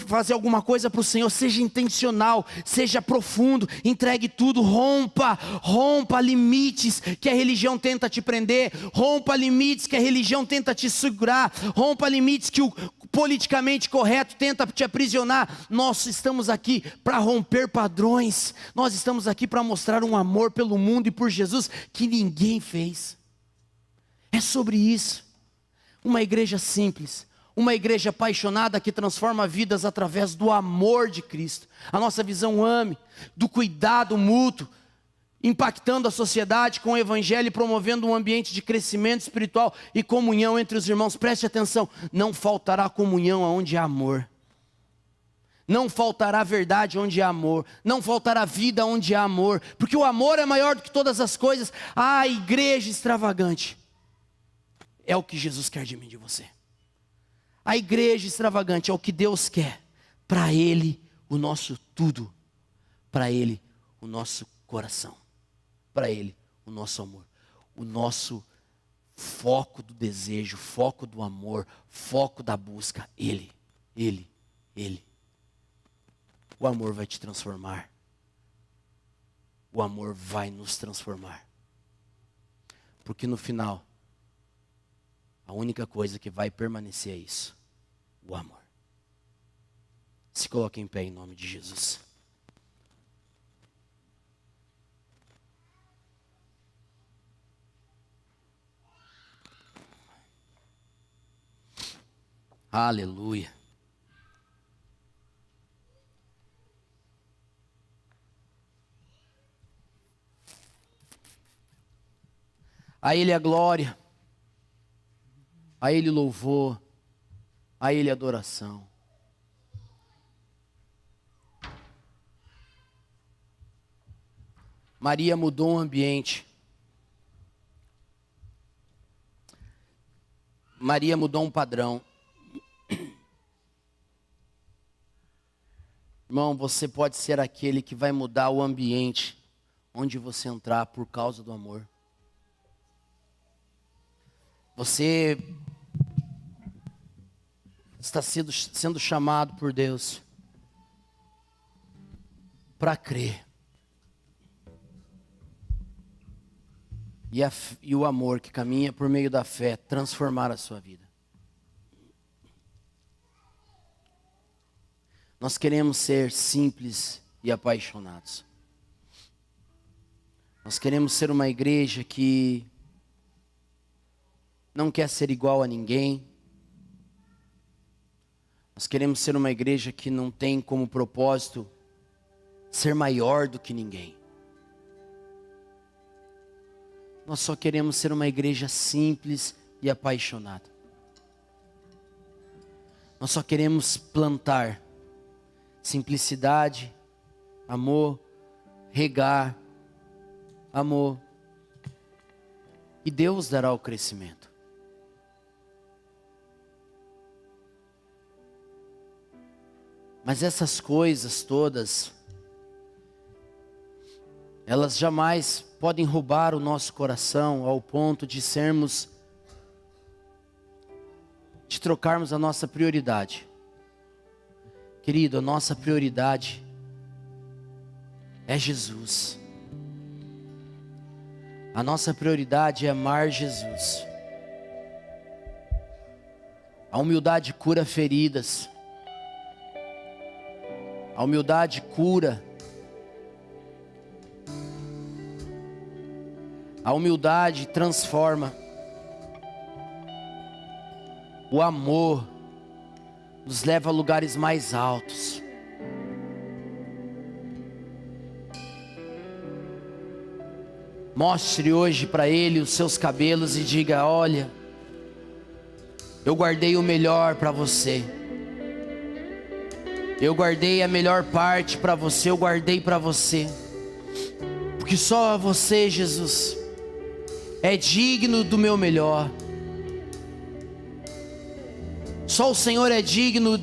fazer alguma coisa para o Senhor, seja intencional, seja profundo, entregue tudo. Rompa limites que a religião tenta te prender, rompa limites que a religião tenta te segurar, rompa limites que o politicamente correto tenta te aprisionar. Nós estamos aqui para romper padrões, nós estamos aqui para mostrar um amor pelo mundo e por Jesus que ninguém fez. É sobre isso. Uma igreja simples, uma igreja apaixonada que transforma vidas através do amor de Cristo. A nossa visão do cuidado mútuo, impactando a sociedade com o evangelho e promovendo um ambiente de crescimento espiritual e comunhão entre os irmãos. Preste atenção, não faltará comunhão onde há amor. Não faltará verdade onde há amor, não faltará vida onde há amor, porque o amor é maior do que todas as coisas. A igreja extravagante é o que Jesus quer de mim e de você. A igreja extravagante é o que Deus quer. Para Ele o nosso tudo. Para Ele o nosso coração. Para Ele o nosso amor. O nosso foco do desejo, foco do amor, foco da busca. Ele. O amor vai te transformar. O amor vai nos transformar. Porque no final única coisa que vai permanecer é isso: o amor. Se coloque em pé em nome de Jesus. Aleluia. A Ele a glória, a Ele louvor, a Ele adoração. Maria mudou o ambiente. Maria mudou um padrão. Irmão, você pode ser aquele que vai mudar o ambiente onde você entrar por causa do amor. Você está sendo chamado por Deus para crer. E o amor que caminha por meio da fé transformar a sua vida. Nós queremos ser simples e apaixonados. Nós queremos ser uma igreja que não quer ser igual a ninguém. Nós queremos ser uma igreja que não tem como propósito ser maior do que ninguém. Nós só queremos ser uma igreja simples e apaixonada. Nós só queremos plantar simplicidade, amor, regar, amor. E Deus dará o crescimento. Mas essas coisas todas, elas jamais podem roubar o nosso coração ao ponto de trocarmos a nossa prioridade. Querido, a nossa prioridade é Jesus. A nossa prioridade é amar Jesus. A humildade cura feridas. A humildade cura. A humildade transforma. O amor nos leva a lugares mais altos. Mostre hoje para Ele os seus cabelos e diga: olha, eu guardei o melhor para você. Eu guardei a melhor parte para você, eu guardei para você. Porque só você, Jesus, é digno do meu melhor. Só o Senhor é digno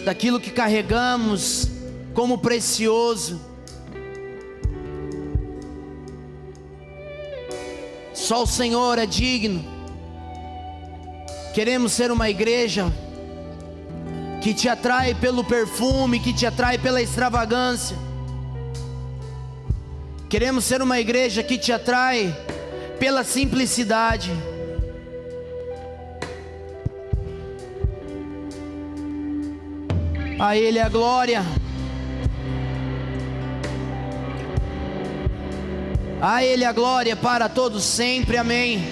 daquilo que carregamos como precioso. Só o Senhor é digno. Queremos ser uma igreja que te atrai pelo perfume, que te atrai pela extravagância. Queremos ser uma igreja que te atrai pela simplicidade. A Ele a glória. A Ele a glória para todos sempre, amém.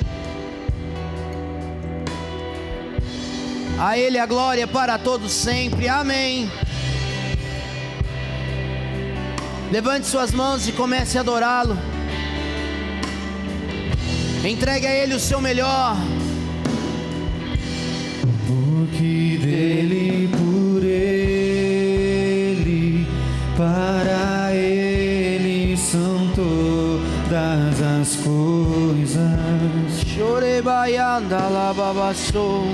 A Ele a glória para todos sempre, amém. Levante suas mãos e comece a adorá-lo. Entregue a Ele o seu melhor. Porque dele, por Ele, para Ele são todas as coisas. Chorebaianda lavabassou.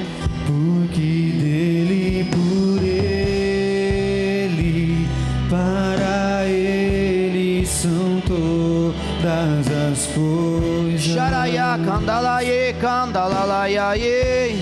Porque dele, por Ele, para Ele são todas as coisas. Xaraiá, candalaie, candalalaiaie.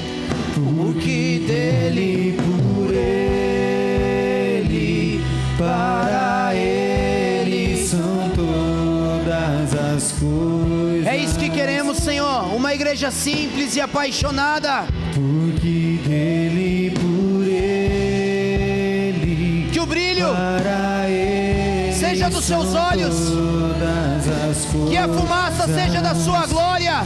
Porque dele, por Ele, para Ele são todas as coisas. É isso que queremos Senhor, uma igreja simples e apaixonada. Porque dele, por ele, Que o brilho para ele seja dos seus são olhos, todas as coisas. que a fumaça seja da sua glória.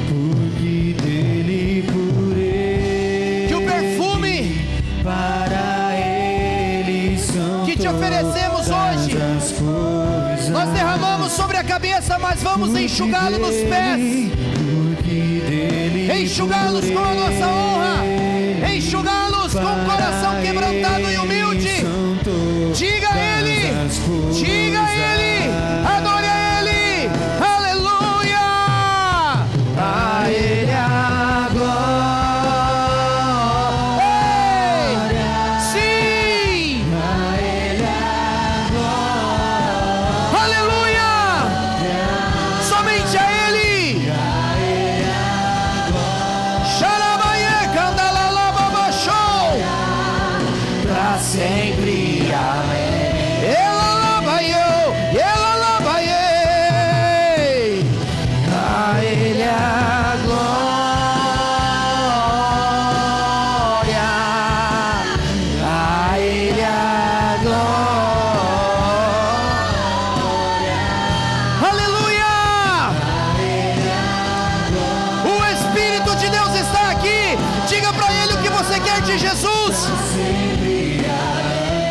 Porque dele, por ele, Que o perfume para ele são que te oferecemos hoje, todas as coisas. nós derramamos sobre a cabeça, mas vamos enxugá-lo nos pés, enxugá-los com a nossa honra, enxugá-los com o coração quebrantado e humilde. Diga a Ele, diga a Ele, adore a Ele, aleluia. A Ele a glória, sim, A ele a glória, aleluia, somente a Ele. Xarabaie, candalalababa, show, pra sempre, amém. Ela labaiou, ela labaiei. A Ele a glória, a Ele a glória. Aleluia! O Espírito de Deus está aqui. Diga para Ele o que você quer de Jesus.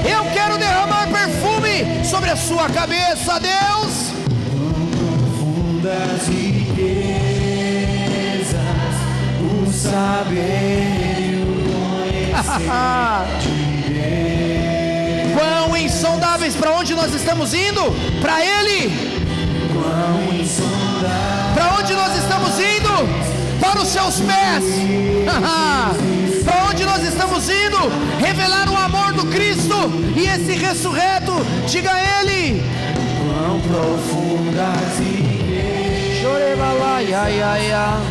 Eu quero derramar perfume sobre a sua cabeça, Deus. das riquezas, o saber e o conhecer. Quão insondáveis, para onde nós estamos indo? Para Ele. Quão insondável, Para onde nós estamos indo? Para os seus pés. Para onde nós estamos indo? Revelar o amor do Cristo e esse ressurreto. Diga a Ele. quão profundas riquezas,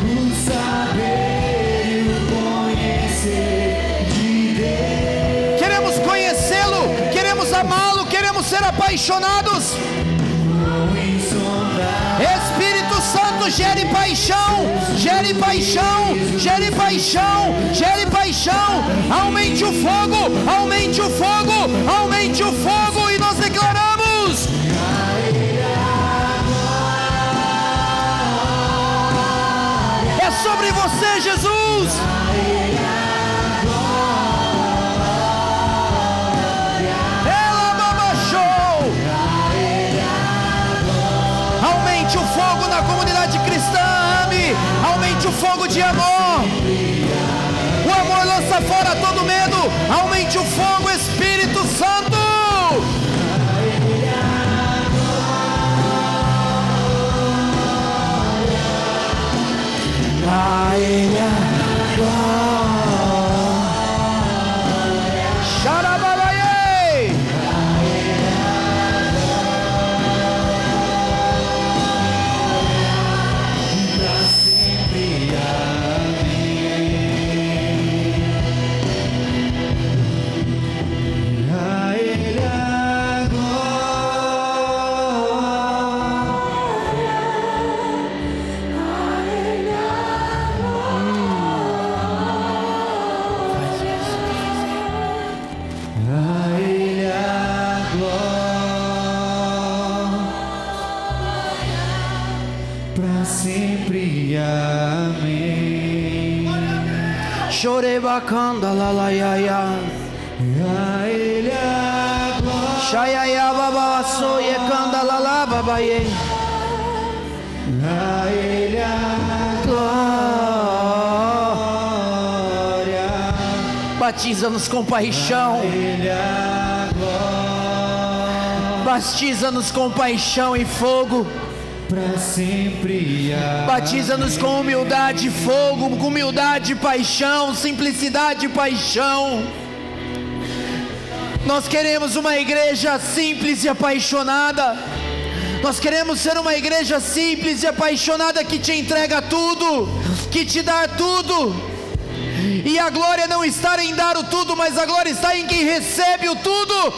o saber e o conhecer de Deus. Queremos conhecê-lo, queremos amá-lo, queremos ser apaixonados. Quão insondável, Espírito Santo, gere paixão, gere paixão, gere paixão, gere paixão. Aumente o fogo, aumente o fogo, aumente o fogo. E nós declaramos: é sobre você, Jesus. Ela babachou. Aumente o fogo na comunidade cristã, ame. Aumente o fogo de amor. O amor lança fora todo medo. Aumente o fogo, Espírito Santo. A Ele a glória. Xarabalaiei. a ele a glória, a ele a glória, pra sempre, amém. Chorebacanda lalaiaia. A ele a glória, Xaiaia babaçoie canda lalababaie. a ele a glória, Batiza-nos com paixão. ele a glória, Batiza-nos com paixão e fogo. pra sempre, Batiza-nos com humildade e fogo, com humildade e paixão, simplicidade e paixão. Nós queremos uma igreja simples e apaixonada. Nós queremos ser uma igreja simples e apaixonada que te entrega tudo, que te dá tudo. E a glória não está em dar o tudo, mas a glória está em quem recebe o tudo.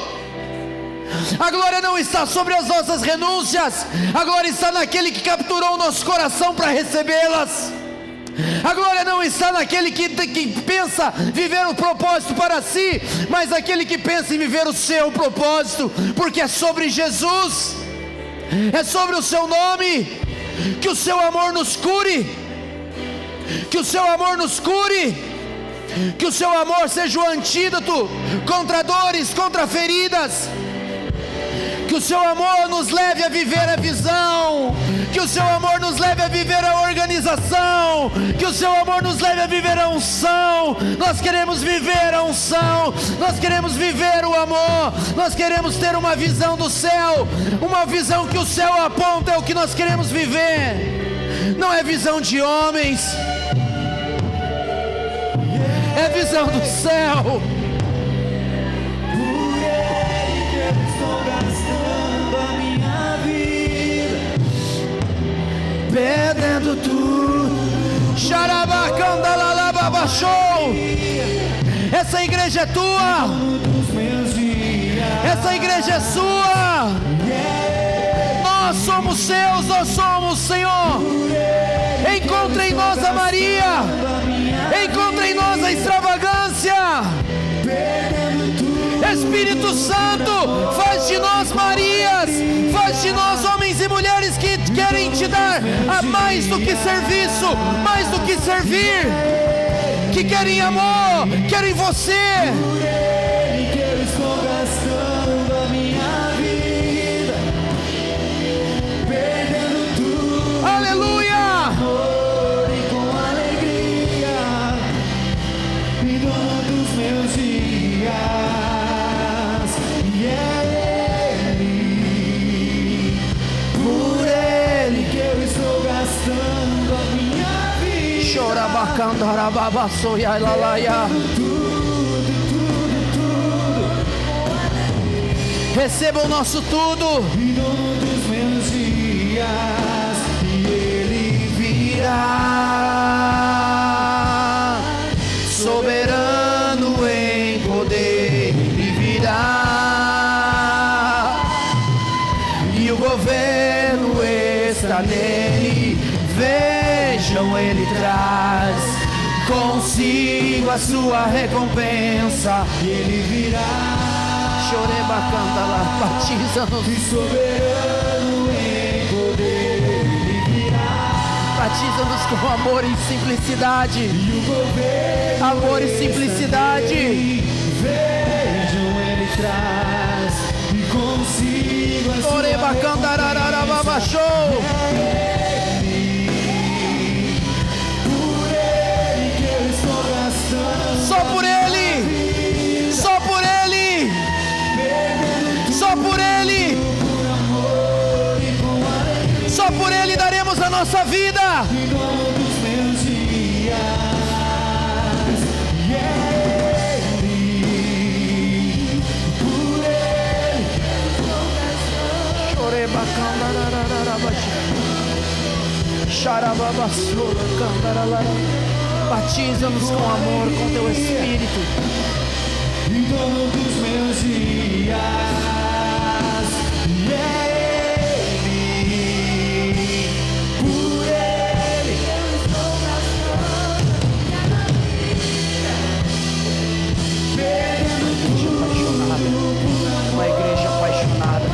A glória não está sobre as nossas renúncias, a glória está naquele que capturou o nosso coração para recebê-las. A glória não está naquele que pensa viver o propósito para si, mas aquele que pensa em viver o seu propósito, porque é sobre Jesus, é sobre o seu nome. Que o seu amor nos cure, que o seu amor nos cure, que o seu amor seja o antídoto contra dores, contra feridas. Que o seu amor nos leve a viver a visão, que o seu amor nos leve a viver a organização, que o seu amor nos leve a viver a unção. Nós queremos viver a unção, nós queremos viver o amor, nós queremos ter uma visão do céu, uma visão que o céu aponta, é o que nós queremos viver. Não é visão de homens, é visão do céu. Perdendo tudo, xarabacandalalababachou. Essa igreja é tua, essa igreja é sua. Nós somos seus, nós somos, Senhor. Encontre em nós a Maria, encontre em nós a extravagância. Espírito Santo, faz de nós Marias, faz de nós homens e mulheres que querem te dar a mais do que serviço, mais do que servir, que querem amor, querem você. Por Ele que eu estou gastando a minha vida, perdendo tudo. Aleluia! Amor e com alegria, e dono dos meus dias. Chorabacandarababaçoia lalaia. Receba o nosso tudo. E dono dos meus dias, e Ele virá, soberano em poder, Ele virá, e o governo está nele. Vejam, Ele traz consigo a sua recompensa. Ele virá, Chorebacandala, batiza-nos, e soberano em poder, Ele virá, batiza-nos com amor e simplicidade. e o governo Amor e simplicidade. Vejam, Ele traz e consigo a sua Orebacandararababachou. Só por Ele, só por Ele, só por Ele, só por Ele daremos a nossa vida. Batiza-nos com amor, com teu Espírito. E dono dos meus dias, e Ele, por Ele eu estou gastando Uma igreja apaixonada,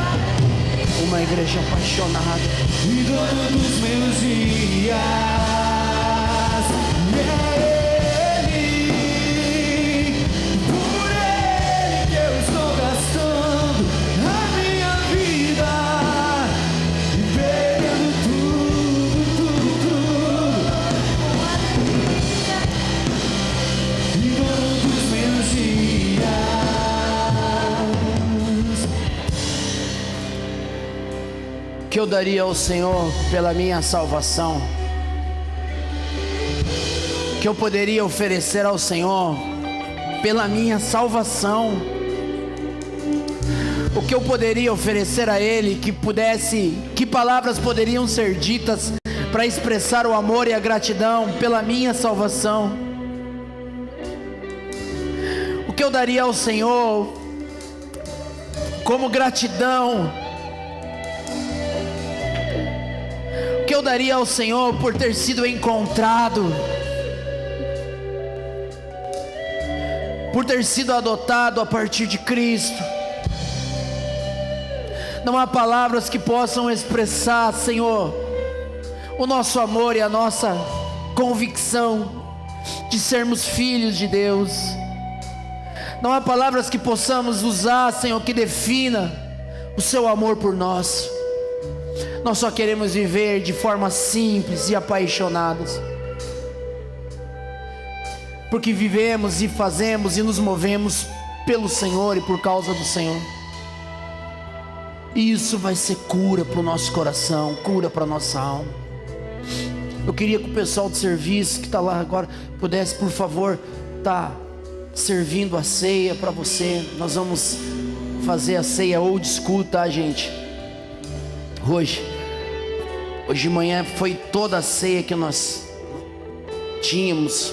uma igreja apaixonada. e dono dos meus dias. Que eu daria ao Senhor pela minha salvação, que eu poderia oferecer ao Senhor pela minha salvação, o que eu poderia oferecer a Ele, que palavras poderiam ser ditas para expressar o amor e a gratidão pela minha salvação, o que eu daria ao Senhor como gratidão. O que eu daria ao Senhor por ter sido encontrado, por ter sido adotado a partir de Cristo. Não há palavras que possam expressar, Senhor, o nosso amor e a nossa convicção de sermos filhos de Deus. Não há palavras que possamos usar, Senhor, que defina o seu amor por nós. Nós só queremos viver de forma simples e apaixonadas, porque vivemos e fazemos e nos movemos pelo Senhor e por causa do Senhor. E isso vai ser cura para o nosso coração, cura para a nossa alma. Eu queria que o pessoal de serviço que está lá agora pudesse, por favor, estar servindo a ceia para você. Nós vamos fazer a ceia old school, tá, gente? Hoje de manhã foi toda a ceia que nós tínhamos.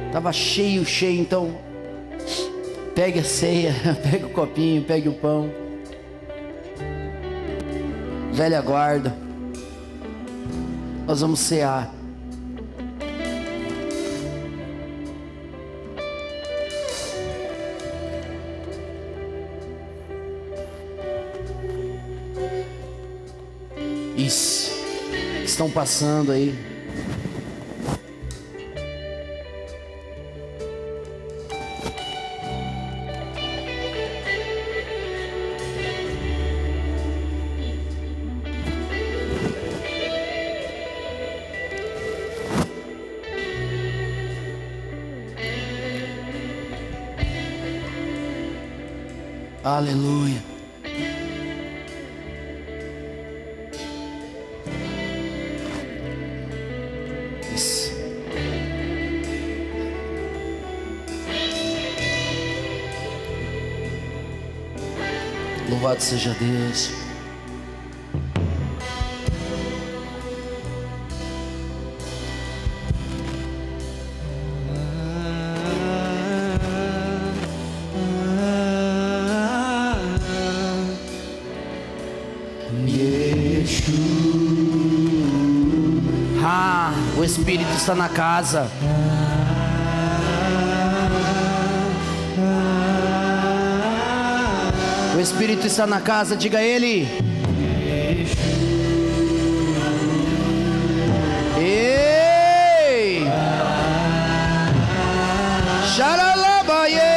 Estava cheio, então pegue a ceia, pegue o copinho, pegue o pão. Velha guarda, nós vamos cear. Isso, estão passando aí. Aleluia. Isso. Louvado seja Deus. O Espírito está na casa. O Espírito está na casa, diga a Ele. Ei! Xaralabaie!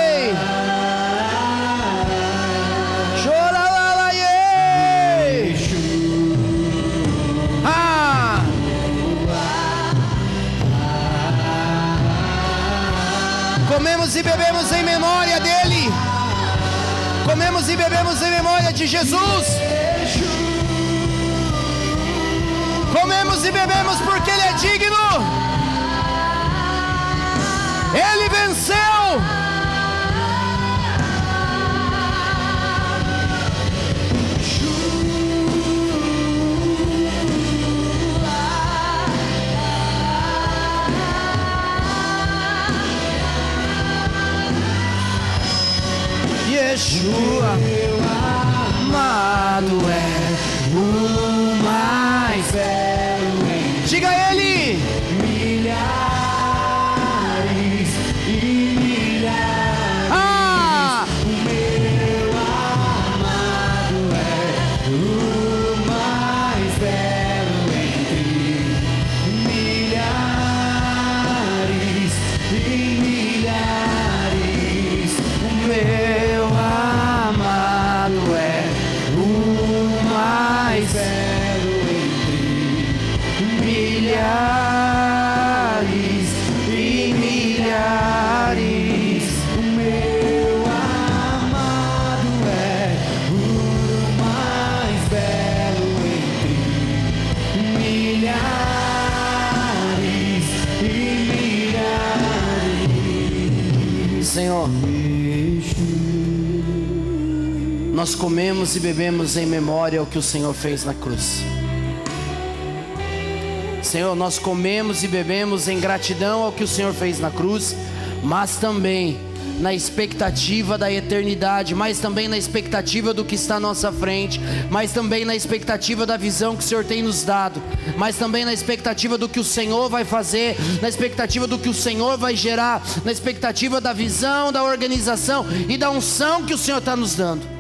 Comemos e bebemos em memória dele. Comemos e bebemos em memória de Jesus. Comemos e bebemos porque ele é digno. Ele venceu. Yeshua, meu amado é o mais belo. Diga a Ele. Milhares e milhares. Ah! O meu amado é o mais belo entre milhares e milhares. O meu amado é o mais belo entre milhares e milhares. O meu amado é o mais belo entre milhares e milhares. Senhor, nós comemos e bebemos em memória ao que o Senhor fez na cruz. Senhor, nós comemos e bebemos em gratidão ao que o Senhor fez na cruz, mas também na expectativa da eternidade, mas também na expectativa do que está à nossa frente, mas também na expectativa da visão que o Senhor tem nos dado, mas também na expectativa do que o Senhor vai fazer, na expectativa do que o Senhor vai gerar, na expectativa da visão, da organização e da unção que o Senhor está nos dando.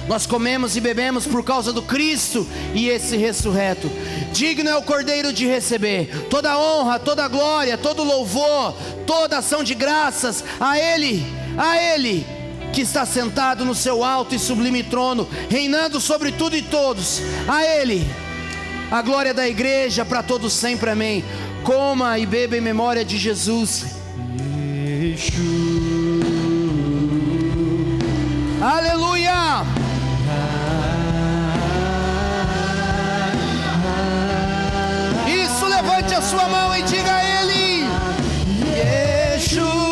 Nós comemos e bebemos por causa do Cristo e esse ressurreto. Digno é o Cordeiro de receber toda a honra, toda a glória, todo o louvor, toda ação de graças a Ele que está sentado no seu alto e sublime trono, reinando sobre tudo e todos. A Ele a glória da igreja para todos sempre, amém. Coma e beba em memória de Jesus. Aleluia! Isso, levante a sua mão e diga a Ele: Yeshua.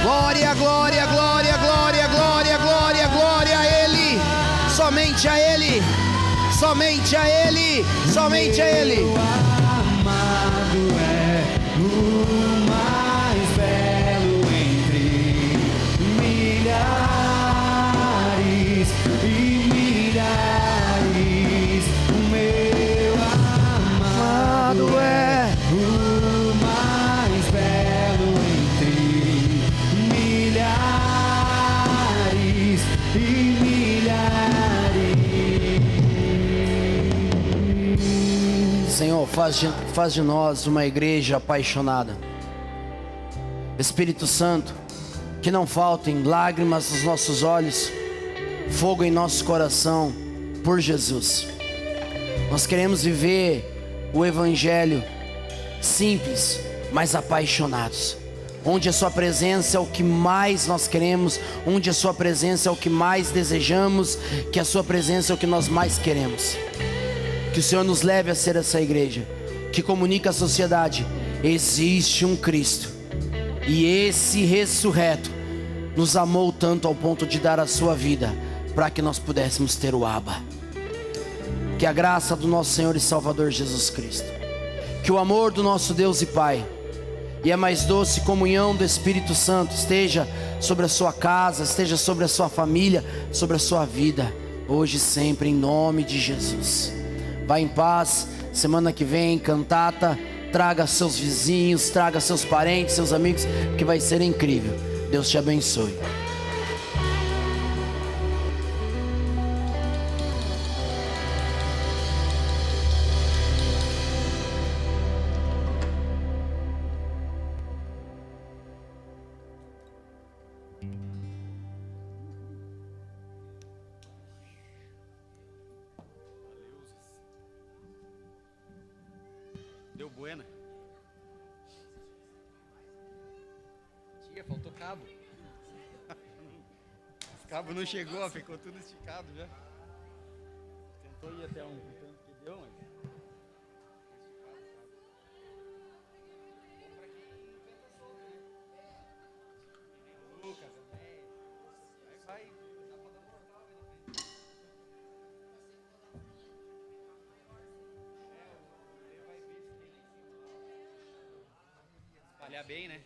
Glória, glória, glória, glória, glória, glória, glória a Ele, somente a Ele, somente a Ele, somente a Ele. Meu amado é o mais belo entre milhares e milhares. O meu amado é o mais belo entre milhares e milhares. Senhor, faz de nós uma igreja apaixonada. Espírito Santo, que não faltem lágrimas nos nossos olhos, fogo em nosso coração por Jesus. Nós queremos viver o Evangelho simples, mas apaixonados, onde a sua presença é o que mais nós queremos, onde a sua presença é o que mais desejamos, que a sua presença é o que nós mais queremos. Que o Senhor nos leve a ser essa igreja que comunica à sociedade: existe um Cristo, e esse ressurreto nos amou tanto ao ponto de dar a sua vida para que nós pudéssemos ter o Abba. Que a graça do nosso Senhor e Salvador Jesus Cristo, que o amor do nosso Deus e Pai e a mais doce comunhão do Espírito Santo esteja sobre a sua casa, esteja sobre a sua família, sobre a sua vida, hoje e sempre, em nome de Jesus. Vá em paz. Semana que vem, cantata, traga seus vizinhos, traga seus parentes, seus amigos, que vai ser incrível. Deus te abençoe. Deu buena. Tia, faltou cabo. Os cabos não chegou, ficou tudo esticado já. Tentou ir até um tanto que deu, mas... Lucas, vai. Espalhar bem, né?